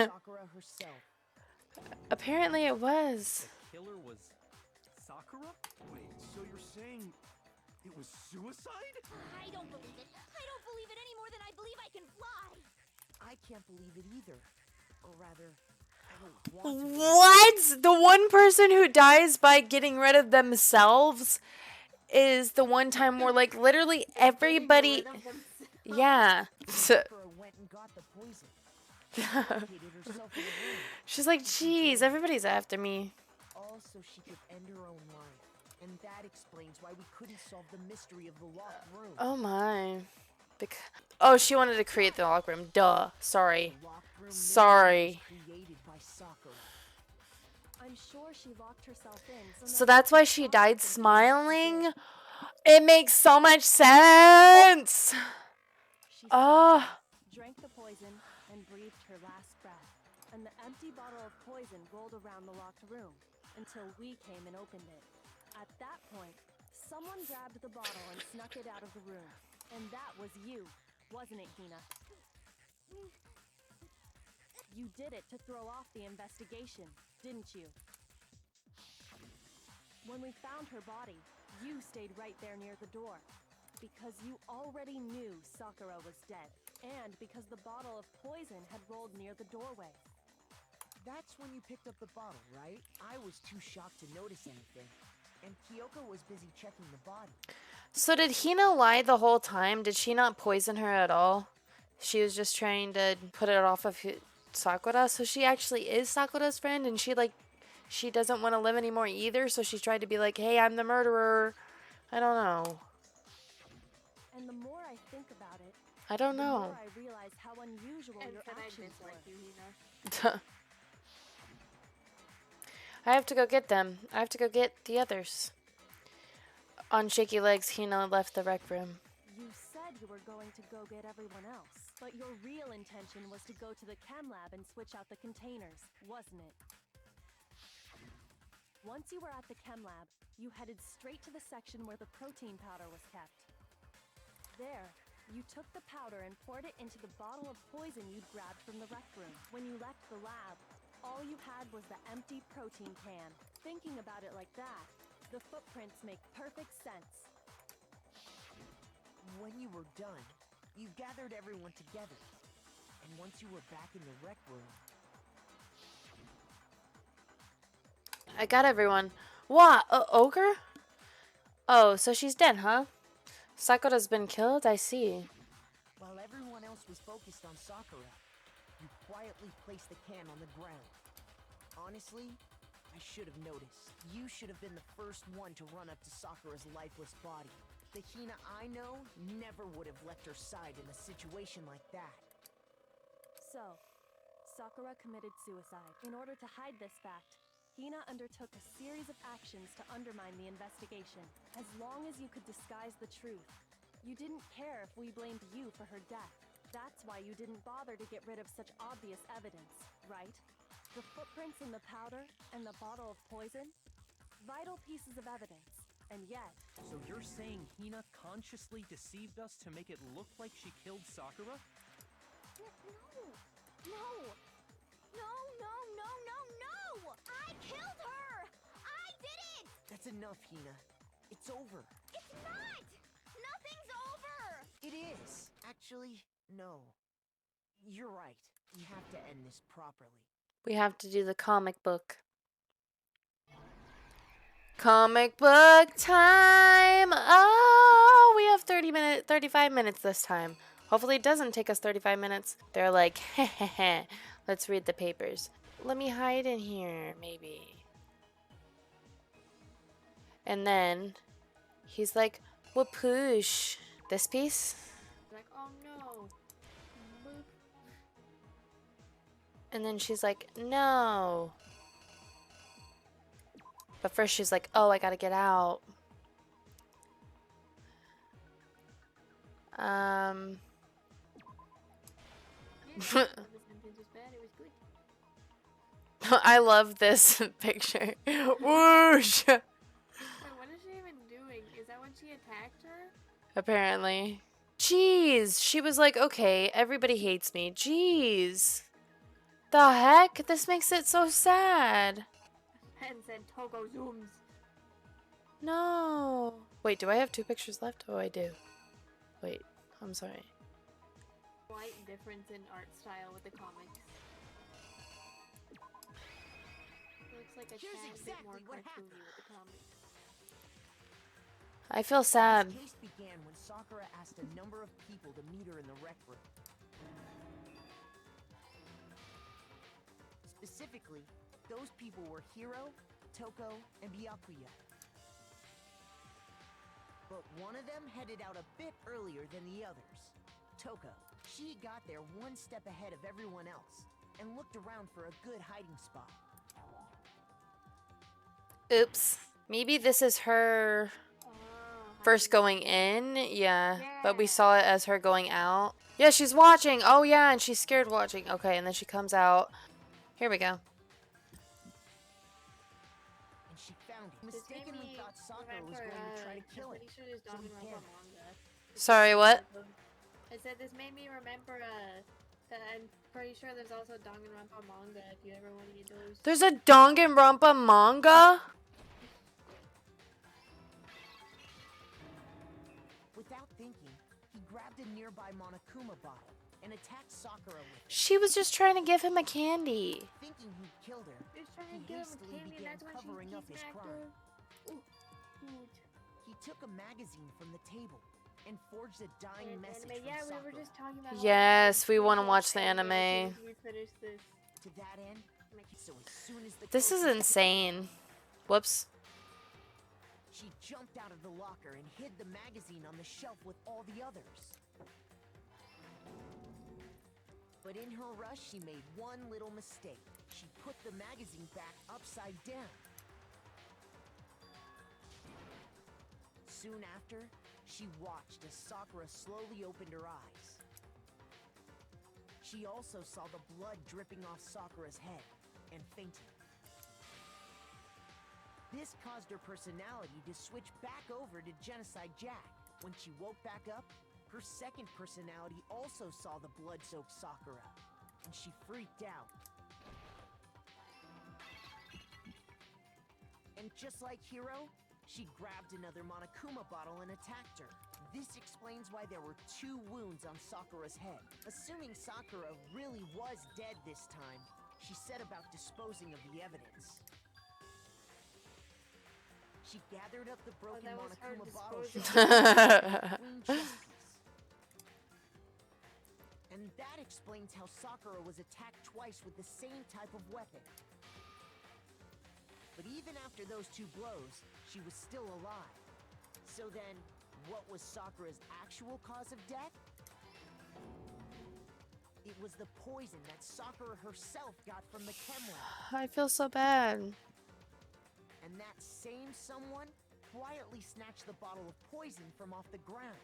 Sakura herself. Apparently it was. The killer was Sakura? Wait, so you're saying it was suicide? I don't believe it. I don't believe it any more than I believe I can fly. I can't believe it either. Or rather, I don't want to. What? The one person who dies by getting rid of themselves is the one time where, like, literally everybody. Yeah. Sakura went and got the poison. Barricaded herself in a room. She's like, geez, everybody's after me. All so she could end her own life. And that explains why we couldn't solve the mystery of the locked room. Oh my. Oh, she wanted to create the lock room. Duh. Sorry. The locked room Sorry. was created by Sakura. I'm sure she locked herself in. So that's why she died smiling? It makes so much sense. She Oh. drank the poison and breathed her last breath. And the empty bottle of poison rolled around the locked room until we came and opened it. At that point, someone grabbed the bottle and snuck it out of the room. And that was you, wasn't it, Hina? You did it to throw off the investigation, didn't you? When we found her body, you stayed right there near the door. Because you already knew Sakura was dead. And because the bottle of poison had rolled near the doorway. That's when you picked up the bottle, right? I was too shocked to notice anything. And Kyoko was busy checking the body. So did Hina lie the whole time? Did she not poison her at all? She was just trying to put it off of Sakura. So she actually is Sakura's friend, and she doesn't want to live anymore either. So she tried to be like, hey, I'm the murderer. I don't know. And the more I think about it, I don't the know. more I realize how unusual And your said I actions dislike were. you, Hina. I have to go get them. I have to go get the others. On shaky legs, Hina left the rec room. You said you were going to go get everyone else, but your real intention was to go to the chem lab and switch out the containers, wasn't it? Once you were at the chem lab, you headed straight to the section where the protein powder was kept. There, you took the powder and poured it into the bottle of poison you'd grabbed from the rec room. When you left the lab, all you had was the empty protein can. Thinking about it like that, the footprints make perfect sense. When you were done, you gathered everyone together. And once you were back in the rec room... I got everyone. What? Ogre? Oh, so she's dead, huh? Sakura's been killed? I see. While everyone else was focused on Sakura, you quietly placed the can on the ground. Honestly, I should have noticed. You should have been the first one to run up to Sakura's lifeless body. The Hina I know never would have left her side in a situation like that. So, Sakura committed suicide. In order to hide this fact, Hina undertook a series of actions to undermine the investigation. As long as you could disguise the truth, you didn't care if we blamed you for her death. That's why you didn't bother to get rid of such obvious evidence, right? The footprints in the powder and the bottle of poison? Vital pieces of evidence. And yet... So you're saying Hina consciously deceived us to make it look like she killed Sakura? No! No! No, no, no, no! I killed her! I did it! That's enough, Hina. It's over. It's not! Nothing's over! It is. Actually, no. You're right. We have to end this properly. We have to do the comic book. Comic book time! Oh, we have 35 minutes this time. Hopefully it doesn't take us 35 minutes. They're like, heh, let's read the papers. Let me hide in here, maybe. And then he's like, whoopoosh. This piece? Like, oh no. Boop. And then she's like, no. But first she's like, oh, I gotta get out. Yeah, the sentence was bad, it was good. I love this picture. Whoosh! Wait, what is she even doing? Is that when she attacked her? Apparently. Jeez, she was like, okay, everybody hates me. Jeez. The heck? This makes it so sad. And said Togo zooms. No. Wait, do I have 2 pictures left? Oh, I do. Wait, I'm sorry. Slight difference in art style with the comics. Looks like a Here's tad bit more exactly what cartoony happened. with the comics. I feel sad. This case began when Sakura asked a number of people to meet her in the rec room. Specifically, those people were Hiro, Toko, and Byakuya. But one of them headed out a bit earlier than the others. Toko. She got there one step ahead of everyone else and looked around for a good hiding spot. Oops. Maybe this is her first going in. Yeah. But we saw it as her going out. Yeah, she's watching. Oh, yeah, and she's scared watching. Okay, and then she comes out. Here we go. And she found it. This made Mistakenly me thought Sakura was remember, going to try to kill I'm it. pretty sure there's So he Danganronpa panicked. manga. Sorry, what? I said this made me remember that I'm pretty sure there's also Danganronpa manga if you ever want to get those. There's a Danganronpa manga? Without thinking, he grabbed a nearby Monokuma bottle and attacked Sakura with it. She was just trying to give him a candy. Thinking he'd killed her, Just trying he to give him hastily candy, began that's when covering she up his smacked crime. her. Ooh. He took a magazine from the table and forged a dying And message anime, from yeah, Sakura. we were just talking about. Yes, we want to watch the As soon anime. as we finish this. To that end, so as soon as the This is coach- insane. Whoops. She jumped out of the locker and hid the magazine on the shelf with all the others. But in her rush, she made one little mistake. She put the magazine back upside down. Soon after, she watched as Sakura slowly opened her eyes. She also saw the blood dripping off Sakura's head and fainted. This caused her personality to switch back over to Genocide Jack. When she woke back up, her second personality also saw the blood-soaked Sakura, and she freaked out. And just like Hiro, she grabbed another Monokuma bottle and attacked her. This explains why there were 2 wounds on Sakura's head. Assuming Sakura really was dead this time, she set about disposing of the evidence. She gathered up the broken that was her Monokuma bottles disposing clean chest piece. And that explains how Sakura was attacked twice with the same type of weapon. But even after those 2 blows, she was still alive. So then, what was Sakura's actual cause of death? It was the poison that Sakura herself got from the chem lab. I feel so bad. And that same someone quietly snatched the bottle of poison from off the ground.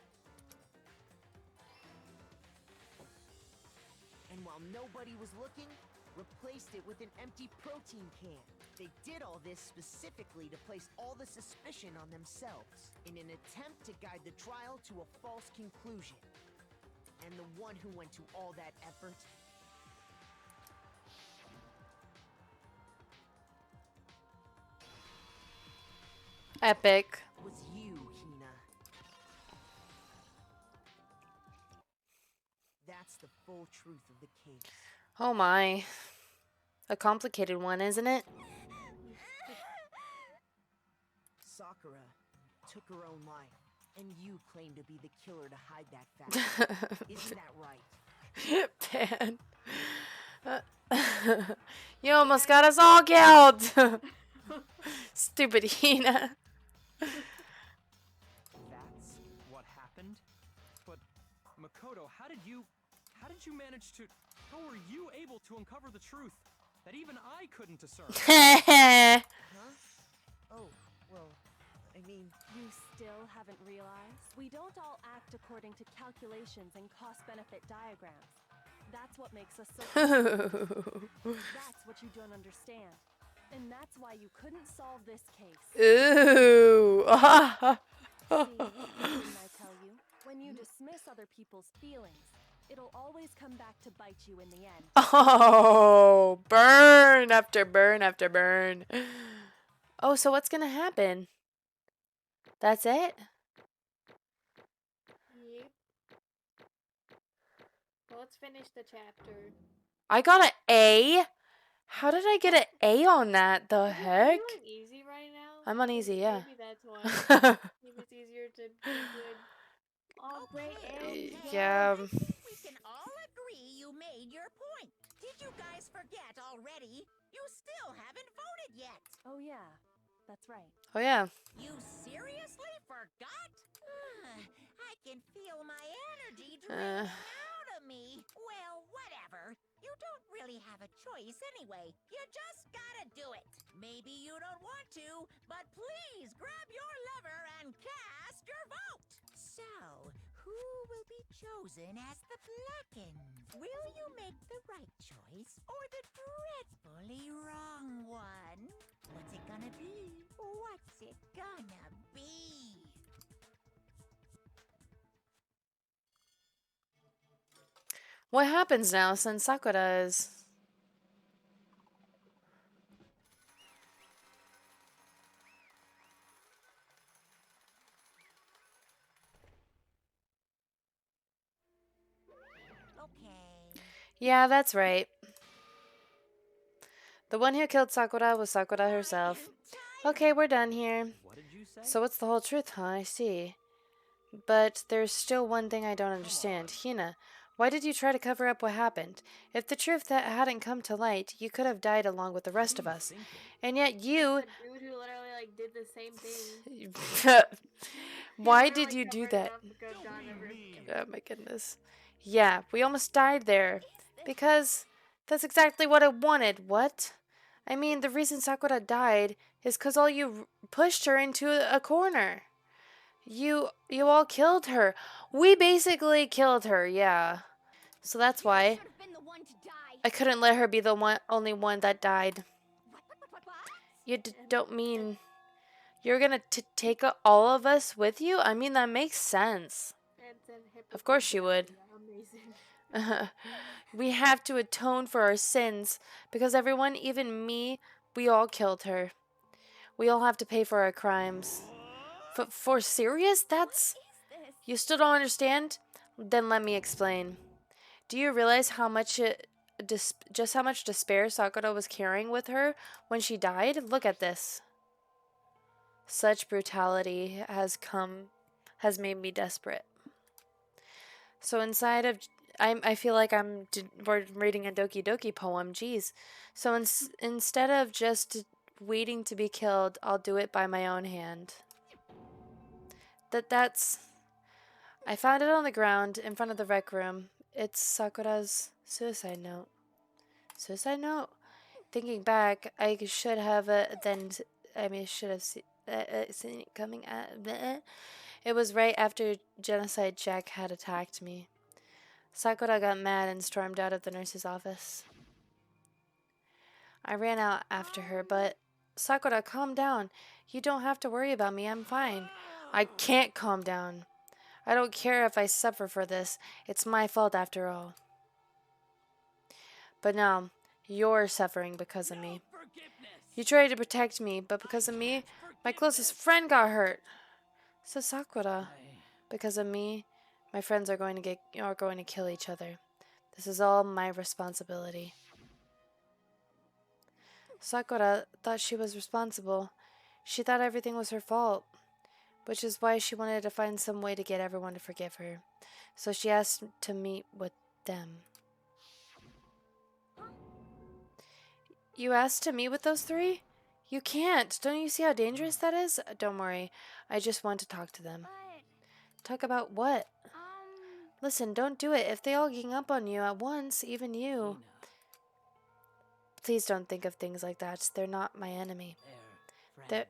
And while nobody was looking, replaced it with an empty protein can. They did all this specifically to place all the suspicion on themselves, in an attempt to guide the trial to a false conclusion. And the one who went to all that effort? Epic. Was you, Hina. That's the full truth of the case. Oh my. A complicated one, isn't it? Sakura took her own life, and you claim to be the killer to hide that fact. Isn't that right? Man. You almost got us all killed. Stupid Hina. That's what happened? But Makoto, how did you manage to, how were you able to uncover the truth that even I couldn't discern? Huh? Oh, well, I mean... You still haven't realized? We don't all act according to calculations and cost-benefit diagrams. That's what makes us so... That's what you don't understand. And that's why you couldn't solve this case. Ooh. See, didn't I tell you? When you dismiss other people's feelings, it'll always come back to bite you in the end. Oh, burn after burn after burn. Oh, so what's gonna happen? That's it? Yep. Well, let's finish the chapter. I got an A? How did I get an A on that? The heck? Are you on easy right now? I'm on easy, yeah. Maybe that's why. Maybe it's easier to do good. Oh, great A. Yeah. I think we can all agree you made your point. Did you guys forget already? You still haven't voted yet. Oh yeah, that's right. Oh, yeah. You seriously forgot? I can feel my energy draining out of me. Well, whatever. You don't really have a choice anyway. You just gotta do it. Maybe you don't want to, but please grab your lever and cast your vote. So, who will be chosen as the Blackened? Will you make the right choice or the dreadfully wrong one? What's it gonna be? What's it gonna be? What happens now since Sakura is... Okay. Yeah, that's right. The one who killed Sakura was Sakura herself. Okay, we're done here. What did you say? So what's the whole truth, huh? I see. But there's still one thing I don't understand. Hina, why did you try to cover up what happened? If the truth that hadn't come to light, you could have died along with the rest of us. And yet you... The dude who literally like did the same thing. Why did you do that? Oh my goodness. Yeah, we almost died there. Because that's exactly what I wanted. What? I mean, the reason Sakura died is because all you pushed her into a corner. You all killed her. We basically killed her, yeah. So that's why Should have been the one to die. I couldn't let her be the only one that died. What? You don't mean you're gonna take all of us with you? I mean, that makes sense. Of course you would. Amazing. We have to atone for our sins because everyone, even me, we all killed her. We all have to pay for our crimes. For serious? That's... You still don't understand? Then let me explain. Do you realize how much just how much despair Sakura was carrying with her when she died? Look at this. Such brutality has made me desperate. So inside of... I feel like we're reading a Doki Doki poem. Jeez. So instead of just waiting to be killed, I'll do it by my own hand. That's... I found it on the ground in front of the rec room. It's Sakura's suicide note. Suicide note? Thinking back, I should have should have seen it coming at... It was right after Genocide Jack had attacked me. Sakura got mad and stormed out of the nurse's office. I ran out after her, but... Sakura, calm down. You don't have to worry about me. I'm fine. I can't calm down. I don't care if I suffer for this. It's my fault after all. But now, you're suffering because of me. You tried to protect me, but because of me, my closest friend got hurt. So Sakura, because of me, my friends are going to kill each other. This is all my responsibility. Sakura thought she was responsible. She thought everything was her fault, which is why she wanted to find some way to get everyone to forgive her. So she asked to meet with them. You asked to meet with those three? You can't. Don't you see how dangerous that is? Don't worry. I just want to talk to them. Talk about what? Listen, don't do it. If they all gang up on you at once, even you. Please don't think of things like that. They're not my enemy. They're...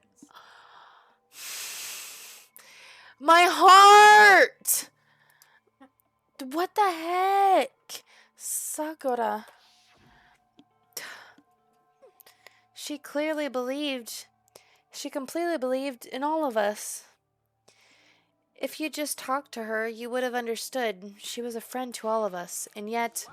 My heart! What the heck? Sakura. She clearly believed. She completely believed in all of us. If you just talked to her, you would have understood. She was a friend to all of us. And yet...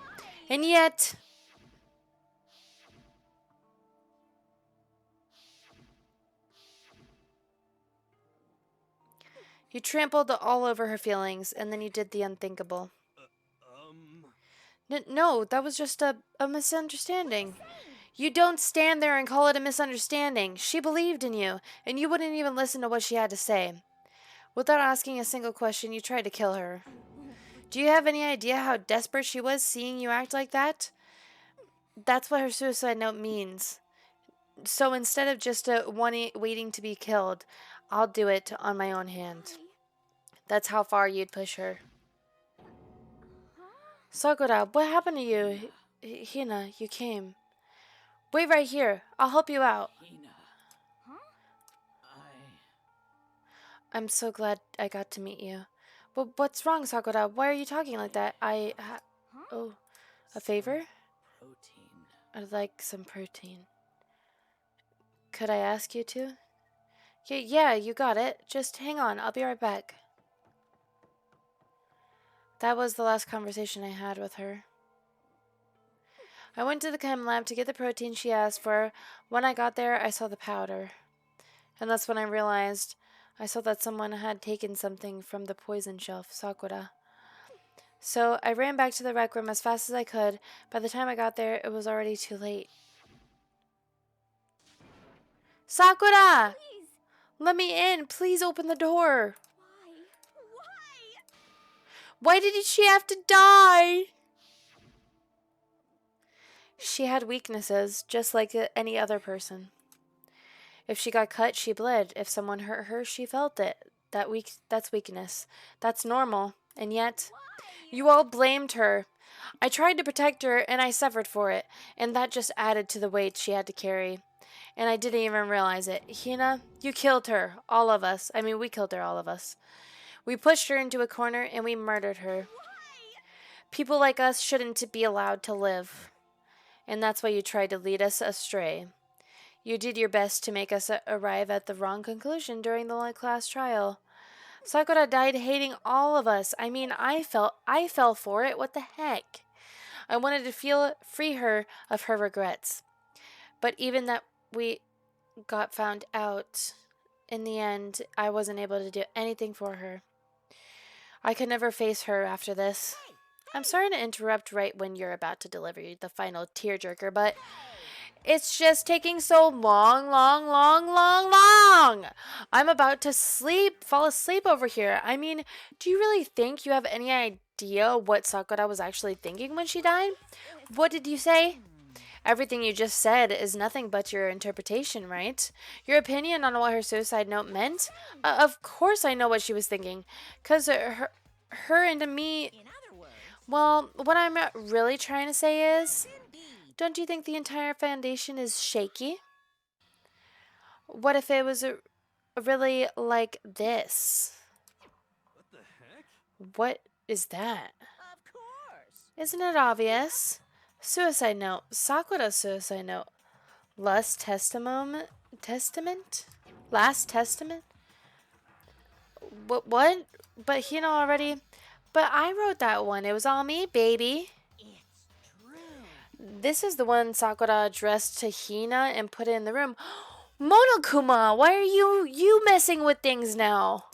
You trampled all over her feelings, and then you did the unthinkable. No, that was just a misunderstanding. You don't stand there and call it a misunderstanding. She believed in you, and you wouldn't even listen to what she had to say. Without asking a single question, you tried to kill her. Do you have any idea how desperate she was seeing you act like that? That's what her suicide note means. So instead of just waiting to be killed, I'll do it on my own hand. That's how far you'd push her. Sakura, what happened to you? Hina, you came. Wait right here. I'll help you out. I'm so glad I got to meet you. But what's wrong, Sakura? Why are you talking like that? Oh, a favor? I'd like some protein. Could I ask you to? Yeah, you got it. Just hang on. I'll be right back. That was the last conversation I had with her. I went to the chem lab to get the protein she asked for. When I got there, I saw the powder. And that's when I realized I saw that someone had taken something from the poison shelf, Sakura. So I ran back to the rec room as fast as I could. By the time I got there, it was already too late. Sakura! Please. Let me in. Please open the door. Why? Why did she have to die? She had weaknesses, just like any other person. If she got cut, she bled. If someone hurt her, she felt it. That's weakness. That's normal. And yet, you all blamed her. I tried to protect her, and I suffered for it. And that just added to the weight she had to carry. And I didn't even realize it. Hina, you killed her. All of us. I mean, we killed her, all of us. We pushed her into a corner, and we murdered her. People like us shouldn't be allowed to live. And that's why you tried to lead us astray. You did your best to make us arrive at the wrong conclusion during the class trial. Sakura died hating all of us. I mean, I fell for it. What the heck? I wanted to free her of her regrets. But even that we got found out, in the end, I wasn't able to do anything for her. I could never face her after this. I'm sorry to interrupt right when you're about to deliver the final tearjerker, but it's just taking so long. I'm about to fall asleep over here. I mean, do you really think you have any idea what Sakura was actually thinking when she died? What did you say? Everything you just said is nothing but your interpretation, right? Your opinion on what her suicide note meant? Of course I know what she was thinking. Because her and me... Well, what I'm really trying to say is... Don't you think the entire foundation is shaky? What if it was really like this? What the heck? What is that? Of course. Isn't it obvious? Suicide note. Sakura's suicide note. Last testament? Last testament? What? But Hina already... But I wrote that one. It was all me, baby. It's true. This is the one Sakura addressed to Hina and put it in the room. Monokuma, why are you messing with things now?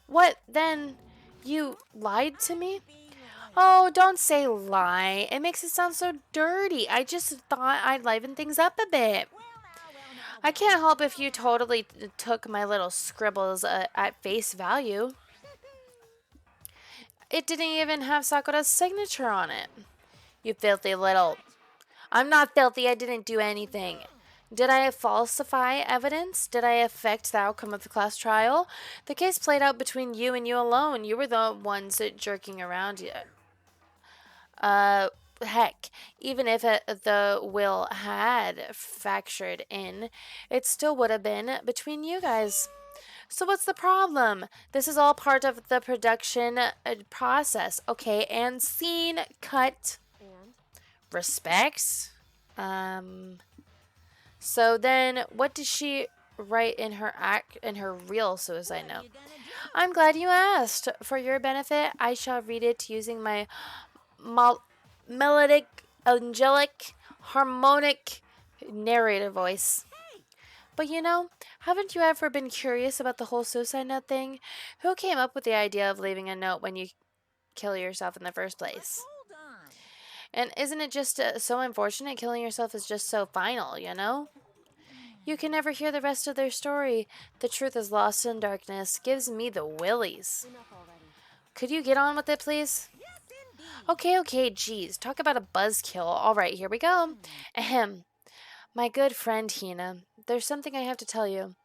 What then? You lied to me? Oh, don't say lie. It makes it sound so dirty. I just thought I'd liven things up a bit. I can't help if you totally took my little scribbles at face value. It didn't even have Sakura's signature on it. You filthy little... I'm not filthy. I didn't do anything. Did I falsify evidence? Did I affect the outcome of the class trial? The case played out between you and you alone. You were the ones jerking around. Heck, even if the will had factored in, it still would have been between you guys. So what's the problem? This is all part of the production process. Okay, and scene, cut. And? Respects. So then, what did she write in her real suicide note? I'm glad you asked. For your benefit, I shall read it using my melodic, angelic, harmonic narrator voice. But you know, haven't you ever been curious about the whole suicide note thing? Who came up with the idea of leaving a note when you kill yourself in the first place? And isn't it just so unfortunate? Killing yourself is just so final, you know? You can never hear the rest of their story. The truth is lost in darkness. Gives me the willies. Could you get on with it, please? Okay, geez. Talk about a buzzkill. All right, here we go. Ahem. My good friend Hina, there's something I have to tell you.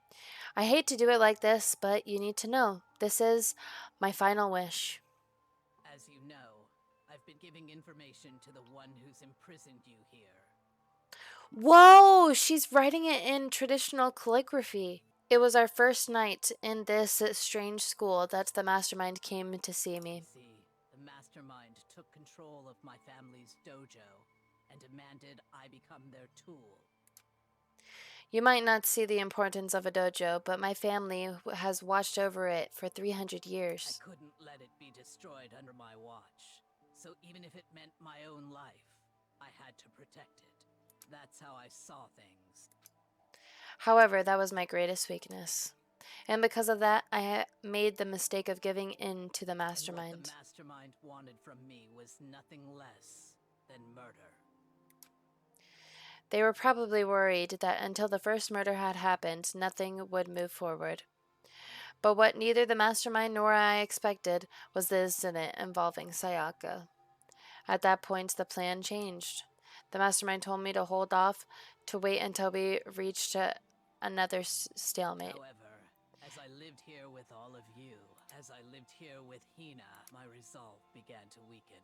I hate to do it like this, but you need to know. This is my final wish. As you know, I've been giving information to the one who's imprisoned you here. Whoa, she's writing it in traditional calligraphy. It was our first night in this strange school that the mastermind came to see me. See, the mastermind took control of my family's dojo and demanded I become their tool. You might not see the importance of a dojo, but my family has watched over it for 300 years. I couldn't let it be destroyed under my watch. So even if it meant my own life, I had to protect it. That's how I saw things. However, that was my greatest weakness. And because of that, I made the mistake of giving in to the mastermind. And what the mastermind wanted from me was nothing less than murder. They were probably worried that until the first murder had happened, nothing would move forward. But what neither the mastermind nor I expected was the incident involving Sayaka. At that point, the plan changed. The mastermind told me to hold off, to wait until we reached another stalemate. However, as I lived here with all of you, as I lived here with Hina, my resolve began to weaken.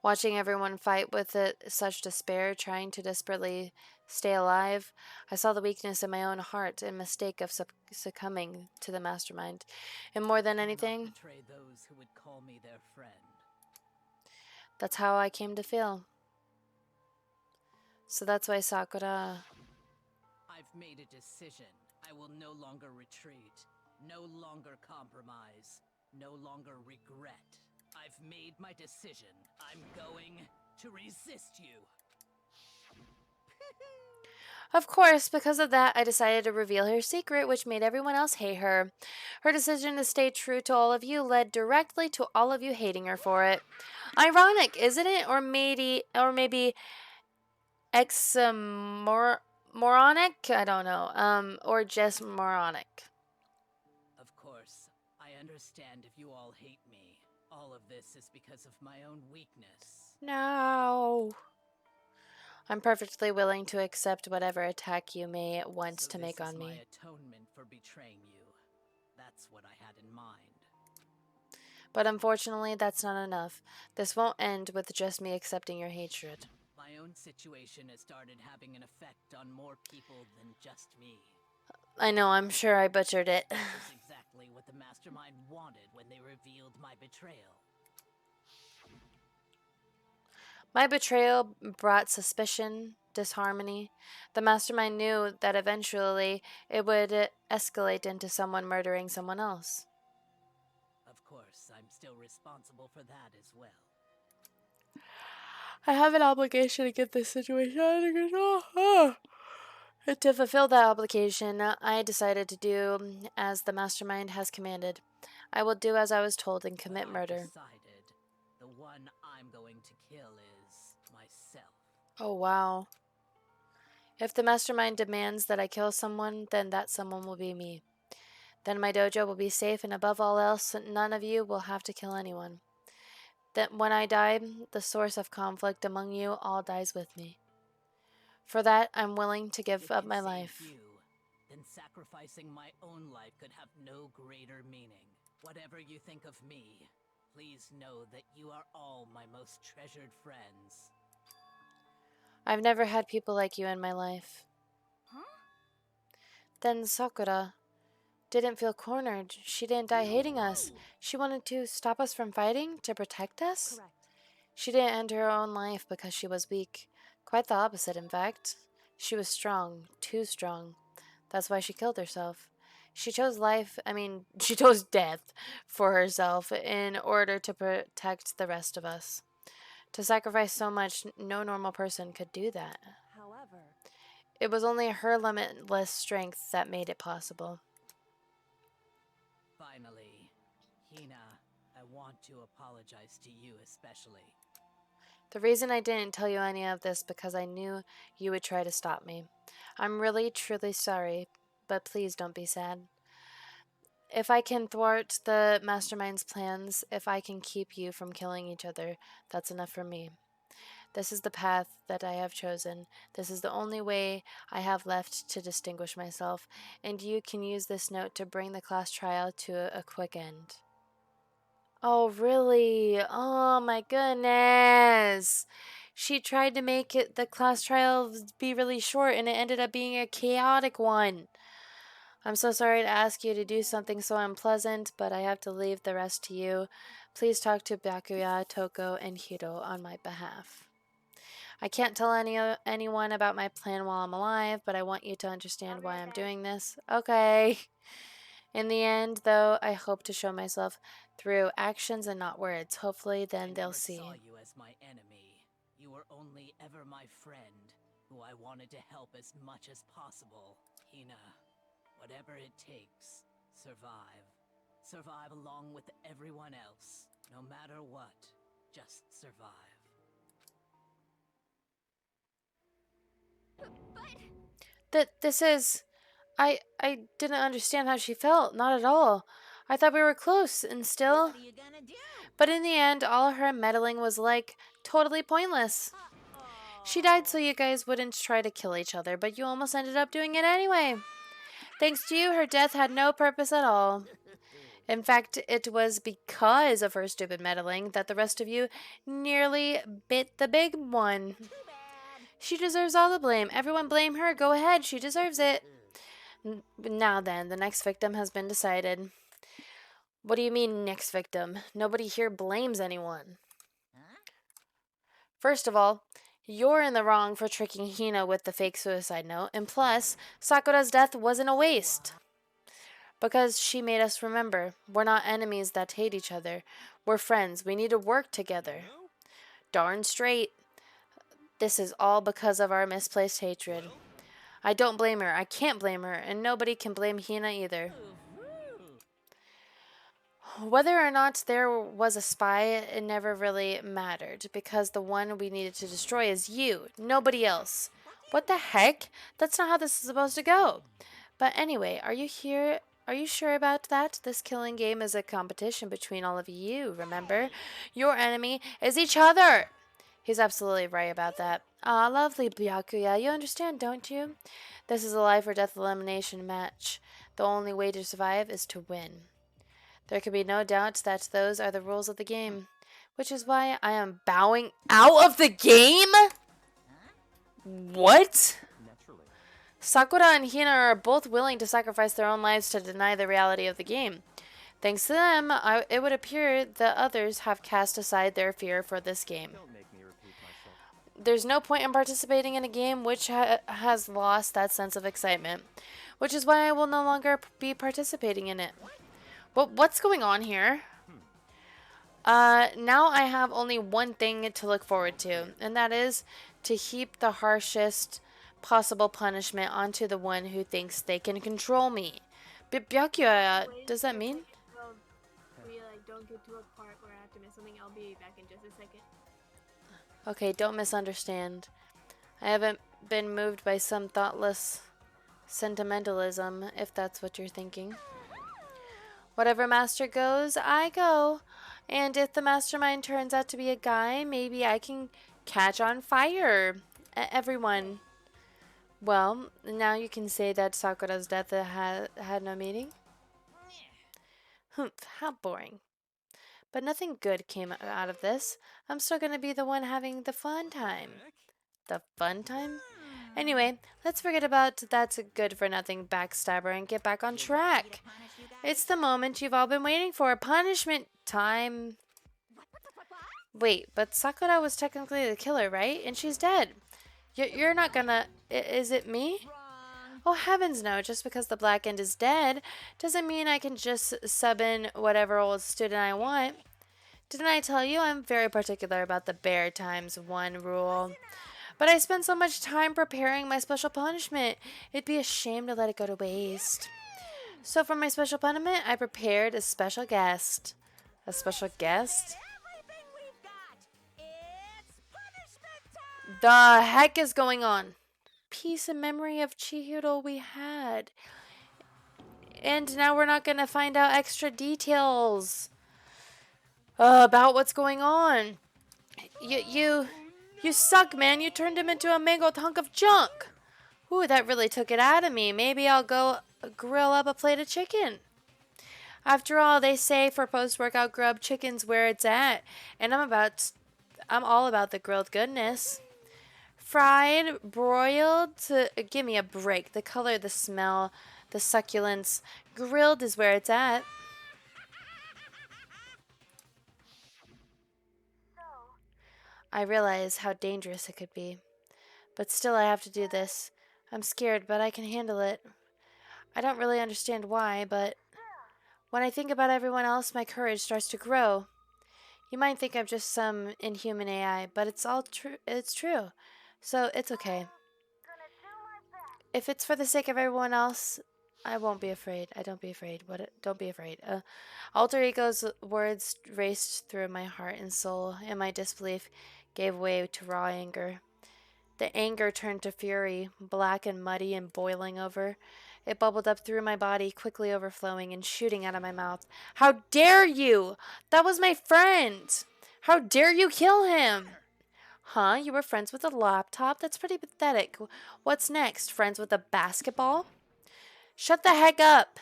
Watching everyone fight with such despair, trying to desperately stay alive, I saw the weakness in my own heart and mistake of succumbing to the mastermind. And more than anything, betray those who would call me their friend. That's how I came to feel. So that's why Sakura... I've made a decision. I will no longer retreat, no longer compromise, no longer regret. I've made my decision. I'm going to resist you. Of course, because of that, I decided to reveal her secret, which made everyone else hate her. Her decision to stay true to all of you led directly to all of you hating her for it. Ironic, isn't it? Or maybe moronic? I don't know. Or just moronic. Of course, I understand if you all hate me. All of this is because of my own weakness. No. I'm perfectly willing to accept whatever attack you may want to make on me. My atonement for betraying you. That's what I had in mind. But unfortunately, that's not enough. This won't end with just me accepting your hatred. My own situation has started having an effect on more people than just me. I know, I'm sure I butchered it. That's exactly what the mastermind wanted when they revealed my betrayal. My betrayal brought suspicion, disharmony. The mastermind knew that eventually it would escalate into someone murdering someone else. Of course, I'm still responsible for that as well. I have an obligation to get this situation under control. And to fulfill that obligation, I decided to do as the mastermind has commanded. I will do as I was told and commit murder. Decided the one I'm going to kill is myself. Oh, wow. If the mastermind demands that I kill someone, then that someone will be me. Then my dojo will be safe, and above all else, none of you will have to kill anyone. That when I die, the source of conflict among you all dies with me. For that, I'm willing to give up my life. Then sacrificing my own life could have no greater meaning. Whatever you think of me, please know that you are all my most treasured friends. I've never had people like you in my life. Huh? Then Sakura didn't feel cornered. She didn't die hating us. She wanted to stop us from fighting, to protect us. Correct. She didn't end her own life because she was weak. Quite the opposite, in fact. She was strong, too strong. That's why she killed herself. She chose she chose death for herself in order to protect the rest of us. To sacrifice so much, no normal person could do that. However, It was only her limitless strength that made it possible. Finally, Hina, I want to apologize to you especially. The reason I didn't tell you any of this because I knew you would try to stop me. I'm really, truly sorry, but please don't be sad. If I can thwart the mastermind's plans, if I can keep you from killing each other, that's enough for me. This is the path that I have chosen. This is the only way I have left to distinguish myself, and you can use this note to bring the class trial to a quick end. Oh, really? Oh, my goodness. She tried to make the class trial be really short, and it ended up being a chaotic one. I'm so sorry to ask you to do something so unpleasant, but I have to leave the rest to you. Please talk to Byakuya, Toko, and Hiro on my behalf. I can't tell anyone about my plan while I'm alive, but I want you to understand why I'm doing this. Okay. In the end, though, I hope to show myself through actions and not words. Hopefully, then they'll see. I never saw you as my enemy. You were only ever my friend, who I wanted to help as much as possible. Hina, whatever it takes, survive. Survive along with everyone else. No matter what, just survive. This is... I didn't understand how she felt. Not at all. I thought we were close, and still... What are you gonna do? But in the end, all her meddling was, totally pointless. She died so you guys wouldn't try to kill each other, but you almost ended up doing it anyway. Thanks to you, her death had no purpose at all. In fact, it was because of her stupid meddling that the rest of you nearly bit the big one. She deserves all the blame. Everyone blame her. Go ahead. She deserves it. Now then, the next victim has been decided. What do you mean, next victim? Nobody here blames anyone. First of all, you're in the wrong for tricking Hina with the fake suicide note, and plus, Sakura's death wasn't a waste. Because she made us remember, we're not enemies that hate each other. We're friends. We need to work together. Darn straight. This is all because of our misplaced hatred. I don't blame her. I can't blame her, and nobody can blame Hina either. Whether or not there was a spy, it never really mattered, because the one we needed to destroy is you, nobody else. What the heck? That's not how this is supposed to go. But anyway, are you here? Are you sure about that? This killing game is a competition between all of you, remember? Your enemy is each other. He's absolutely right about that. Ah, lovely Byakuya, you understand, don't you? This is a life or death elimination match. The only way to survive is to win. There can be no doubt that those are the rules of the game, which is why I am bowing out of the game? What? Naturally. Sakura and Hina are both willing to sacrifice their own lives to deny the reality of the game. Thanks to them, it would appear the others have cast aside their fear for this game. Don't make me repeat myself. there's no point in participating in a game which has lost that sense of excitement, which is why I will no longer be participating in it. But what's going on here? Now I have only one thing to look forward to, and that is to heap the harshest possible punishment onto the one who thinks they can control me. Byakuya, does that mean? Well, we like don't get to a part where I have to miss something. I'll be back in just a second. Okay, don't misunderstand. I haven't been moved by some thoughtless sentimentalism, if that's what you're thinking. Whatever master goes, I go. And if the mastermind turns out to be a guy, maybe I can catch on fire. Everyone. Well, now you can say that Sakura's death had no meaning. Humph, how boring. But nothing good came out of this. I'm still gonna be the one having the fun time. The fun time? Anyway, let's forget about that good-for-nothing backstabber and get back on track. It's the moment you've all been waiting for. Punishment time. Wait, but Sakura was technically the killer, right? And she's dead. You're not gonna... Is it me? Oh, heavens no. Just because the Blackened is dead doesn't mean I can just sub in whatever old student I want. Didn't I tell you I'm very particular about the bear times one rule? But I spent so much time preparing my special punishment. It'd be a shame to let it go to waste. So for my special punishment, I prepared a special guest. A special guest? The heck is going on? Piece of memory of Chihiro we had. And now we're not going to find out extra details about what's going on. You suck, man. You turned him into a mangled hunk of junk. Ooh, that really took it out of me. Maybe I'll go grill up a plate of chicken. After all, they say for post-workout grub, chicken's where it's at. And I'm all about the grilled goodness. Fried, broiled, give me a break. The color, the smell, the succulence. Grilled is where it's at. I realize how dangerous it could be. But still I have to do this. I'm scared, but I can handle it. I don't really understand why, but when I think about everyone else, my courage starts to grow. You might think I'm just some inhuman AI, but it's all true. It's true. So it's okay. If it's for the sake of everyone else, I won't be afraid. Don't be afraid. Don't be afraid. Alter Ego's words raced through my heart and soul, and my disbelief gave way to raw anger. The anger turned to fury, black and muddy and boiling over. It bubbled up through my body, quickly overflowing and shooting out of my mouth. How dare you! That was my friend! How dare you kill him! Huh? You were friends with a laptop? That's pretty pathetic. What's next? Friends with a basketball? Shut the heck up!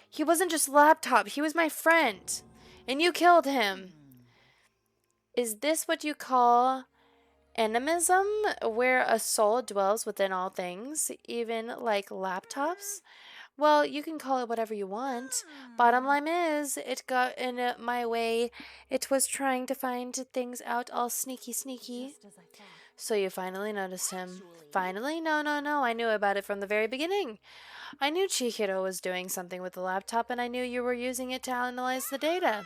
He wasn't just a laptop. He was my friend. And you killed him. Is this what you call animism, where a soul dwells within all things, even like laptops? Well, you can call it whatever you want. Bottom line is, it got in my way. It was trying to find things out all sneaky. So you finally noticed him. Finally? No. I knew about it from the very beginning. I knew Chihiro was doing something with the laptop, and I knew you were using it to analyze the data.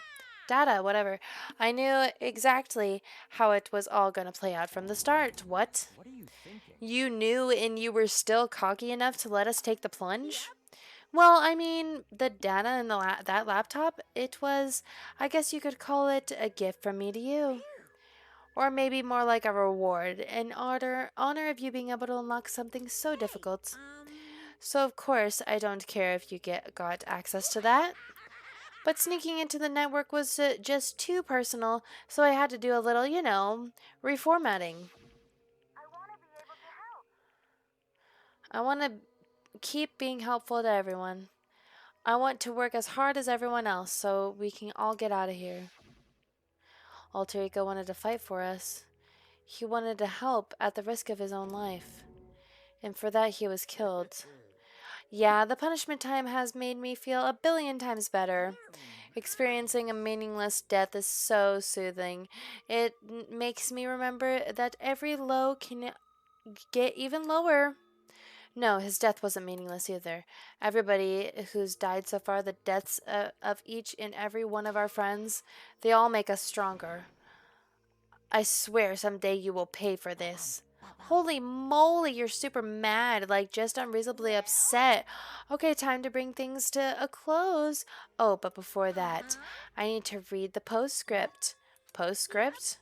Whatever. I knew exactly how it was all going to play out from the start. What? What are you thinking? You knew and you were still cocky enough to let us take the plunge? Well, I mean, the data in that laptop, it was, I guess you could call it a gift from me to you. Or maybe more like a reward, an honor of you being able to unlock something so difficult. So of course, I don't care if you got access to that. But sneaking into the network was just too personal, so I had to do a little, reformatting. I want to keep being helpful to everyone. I want to work as hard as everyone else so we can all get out of here. Alter Ego wanted to fight for us. He wanted to help at the risk of his own life. And for that he was killed. Yeah, the punishment time has made me feel a billion times better. Experiencing a meaningless death is so soothing. It makes me remember that every low can get even lower. No, his death wasn't meaningless either. Everybody who's died so far, the deaths of each and every one of our friends, they all make us stronger. I swear someday you will pay for this. Holy moly, you're super mad, like just unreasonably upset. Okay, time to bring things to a close. Oh, but before that, I need to read the postscript. Postscript?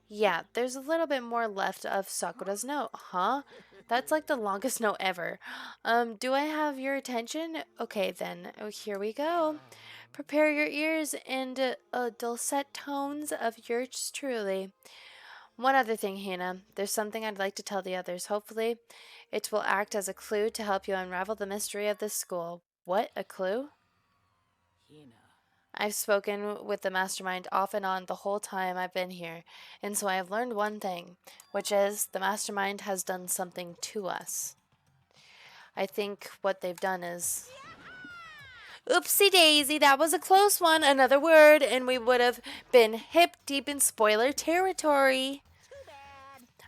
Yeah, there's a little bit more left of Sakura's note, huh? That's like the longest note ever. Do I have your attention? Okay then, oh, here we go. Prepare your ears and dulcet tones of yours truly. One other thing, Hannah. There's something I'd like to tell the others. Hopefully, it will act as a clue to help you unravel the mystery of this school. What? A clue? Hina. I've spoken with the mastermind off and on the whole time I've been here, and so I have learned one thing, which is the mastermind has done something to us. I think what they've done is... Oopsie daisy, that was a close one. Another word, and we would have been hip deep in spoiler territory.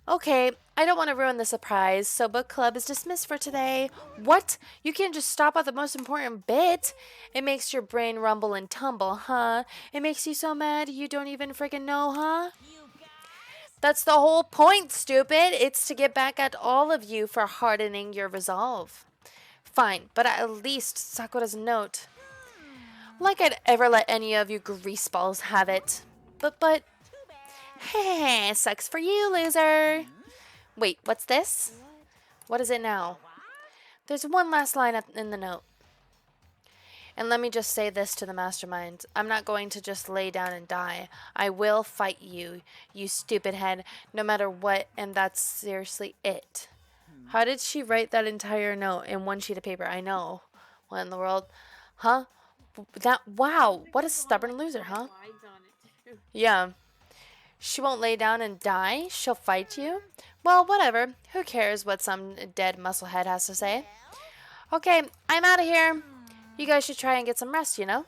Okay, I don't want to ruin the surprise, so book club is dismissed for today. What? You can't just stop at the most important bit? It makes your brain rumble and tumble, huh? It makes you so mad you don't even freaking know, huh? That's the whole point, stupid. It's to get back at all of you for hardening your resolve. Fine, but at least Sakura's note. Like I'd ever let any of you greaseballs have it. But, heh, sucks for you, loser. Wait, what's this? What is it now? There's one last line in the note. And let me just say this to the mastermind. I'm not going to just lay down and die. I will fight you, you stupid head, no matter what, and that's seriously it. How did she write that entire note in one sheet of paper? I know. What in the world? Huh? Wow, what a stubborn loser, huh? Yeah. She won't lay down and die? She'll fight you? Well, whatever. Who cares what some dead musclehead has to say? Okay, I'm out of here. You guys should try and get some rest, you know?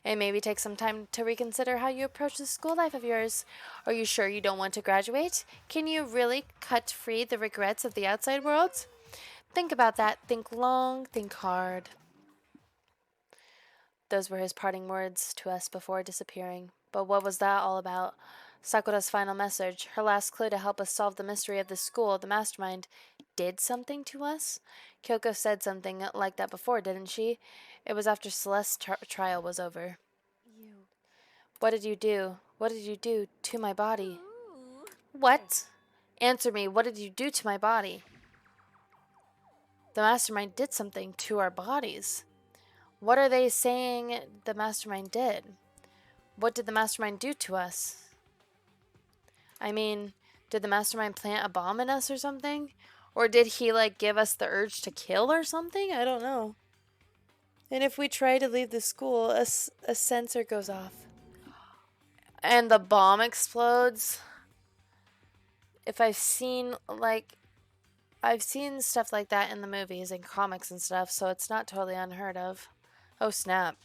And maybe take some time to reconsider how you approach this school life of yours. Are you sure you don't want to graduate? Can you really cut free the regrets of the outside world? Think about that. Think long, think hard. Those were his parting words to us before disappearing. But what was that all about? Sakura's final message, her last clue to help us solve the mystery of the school, the mastermind, did something to us? Kyoko said something like that before, didn't she? It was after Celeste's trial was over. What did you do? What did you do to my body? What? Answer me, what did you do to my body? The mastermind did something to our bodies. What are they saying the mastermind did? What did the mastermind do to us? I mean, did the mastermind plant a bomb in us or something? Or did he, like, give us the urge to kill or something? I don't know. And if we try to leave the school, a sensor goes off. And the bomb explodes. If I've seen stuff like that in the movies and comics and stuff, so it's not totally unheard of. Oh, snap.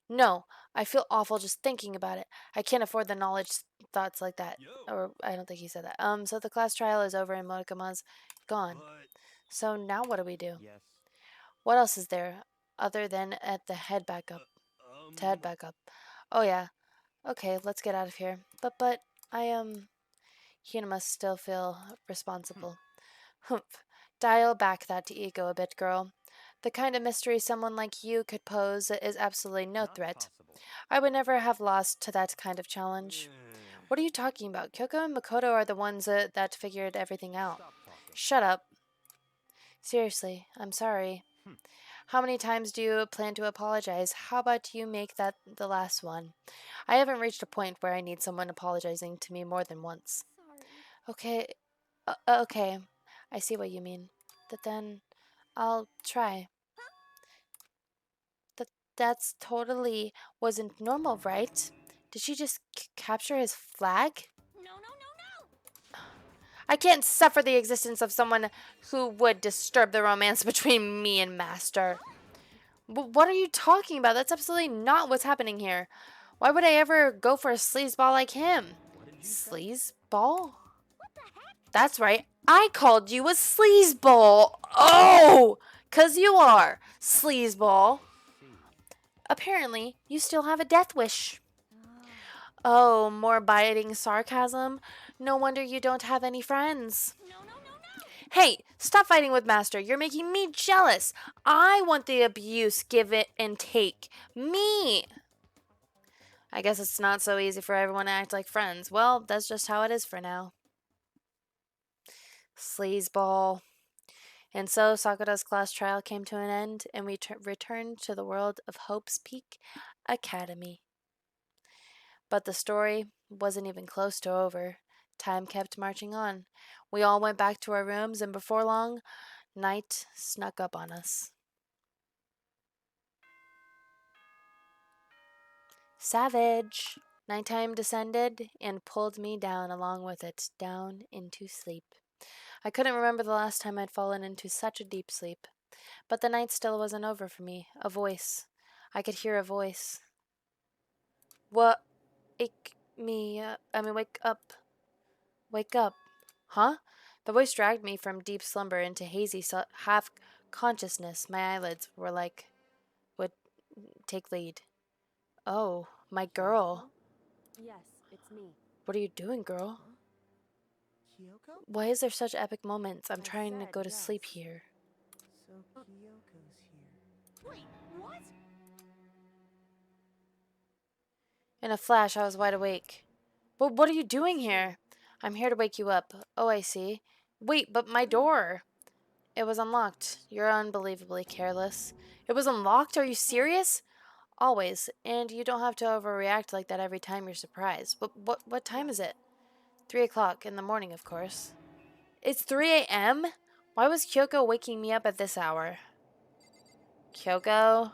No, I feel awful just thinking about it. I can't afford the knowledge thoughts like that. Or, I don't think he said that. So the class trial is over and Monokama's gone. So now what do we do? Yes. What else is there other than at the head back up? To head back up. Oh, yeah. Okay, let's get out of here. But, Hina must still feel responsible. Humph. Dial back that ego a bit, girl. The kind of mystery someone like you could pose is absolutely no threat. I would never have lost to that kind of challenge. What are you talking about? Kyoko and Makoto are the ones that figured everything out. Shut up. Seriously, I'm sorry. How many times do you plan to apologize? How about you make that the last one? I haven't reached a point where I need someone apologizing to me more than once. Okay, okay. I see what you mean. But then, I'll try. That's totally wasn't normal, right? Did she just capture his flag? No. I can't suffer the existence of someone who would disturb the romance between me and Master. What are you talking about? That's absolutely not what's happening here. Why would I ever go for a sleazeball like him? Sleazeball? That's right. I called you a sleazeball. Oh! 'Cause you are. Sleazeball. Apparently, you still have a death wish. Oh, more biting sarcasm? No wonder you don't have any friends. Hey, stop fighting with Master. You're making me jealous. I want the abuse, give it and take. Me! I guess it's not so easy for everyone to act like friends. Well, that's just how it is for now. Sleazeball. And so Sakura's class trial came to an end, and we returned to the world of Hope's Peak Academy. But the story wasn't even close to over. Time kept marching on. We all went back to our rooms, and before long, night snuck up on us. Savage! Nighttime descended and pulled me down along with it, down into sleep. I couldn't remember the last time I'd fallen into such a deep sleep. But the night still wasn't over for me. A voice. I could hear a voice. Wake up. Wake up. Huh? The voice dragged me from deep slumber into hazy half-consciousness. My eyelids would take lead. Oh, my girl. Yes, it's me. What are you doing, girl? Kyoko? Why is there such epic moments? I'm I trying to said go to yes. sleep here. So Kyoko's here. Wait, what? In a flash, I was wide awake. Well, what are you doing here? I'm here to wake you up. Oh, I see. Wait, but my door. It was unlocked. You're unbelievably careless. It was unlocked? Are you serious? Always. And you don't have to overreact like that every time you're surprised. What time is it? 3 o'clock in the morning, of course. It's 3 a.m.? Why was Kyoko waking me up at this hour? Kyoko?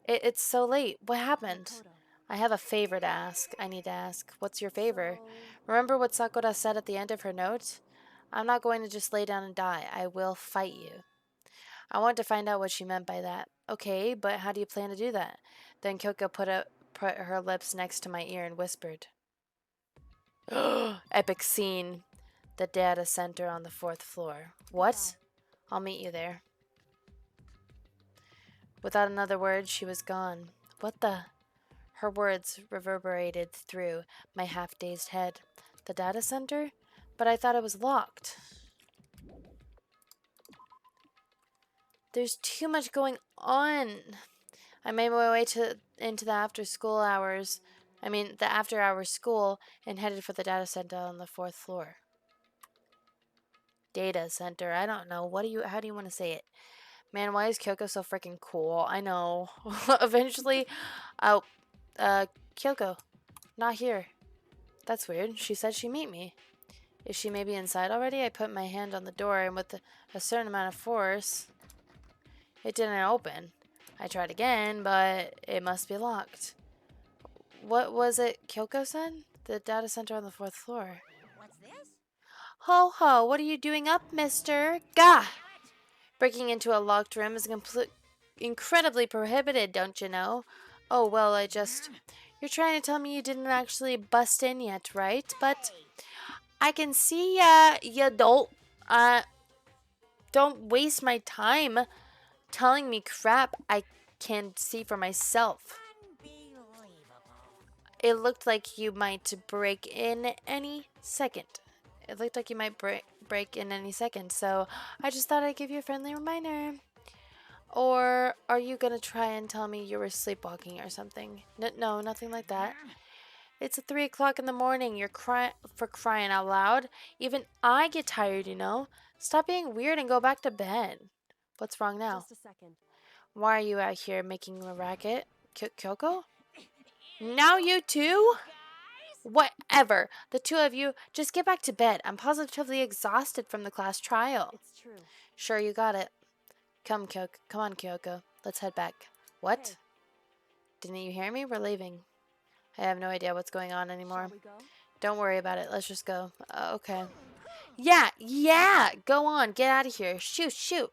It's so late. What happened? Makoto. I have a favor to ask. I need to ask. What's your favor? Remember what Sakura said at the end of her note? I'm not going to just lay down and die. I will fight you. I want to find out what she meant by that. Okay, but how do you plan to do that? Then Kyoko put her lips next to my ear and whispered. Epic scene. The data center on the 4th floor. What? I'll meet you there. Without another word, she was gone. What the? Her words reverberated through my half-dazed head. The data center? But I thought it was locked. There's too much going on. I made my way into the after-school hours. The after-hours school and headed for the data center on the 4th floor. Data center. I don't know. How do you want to say it? Man, why is Kyoko so freaking cool? I know. Eventually, Kyoko, not here. That's weird. She said she'd meet me. Is she maybe inside already? I put my hand on the door, and with a certain amount of force, it didn't open. I tried again, but it must be locked. What was it Kyoko said? The data center on the 4th floor. What's this? Ho ho, what are you doing up, mister? Gah! Breaking into a locked room is incredibly prohibited, don't you know? Oh, well, You're trying to tell me you didn't actually bust in yet, right? But I can see you don't. Don't waste my time telling me crap I can see for myself. It looked like you might break in any second. So I just thought I'd give you a friendly reminder. Or are you gonna try and tell me you were sleepwalking or something? No, nothing like that. It's 3 o'clock in the morning. You're crying out loud. Even I get tired, you know. Stop being weird and go back to bed. What's wrong now? Just a second. Why are you out here making a racket? Kyoko? Now you too? Whatever. The two of you, just get back to bed. I'm positively exhausted from the class trial. It's true. Sure, you got it. Come on, Kyoko. Let's head back. What? Hey. Didn't you hear me? We're leaving. I have no idea what's going on anymore. Shall we go? Don't worry about it. Let's just go. Okay. Yeah. Go on. Get out of here. Shoot.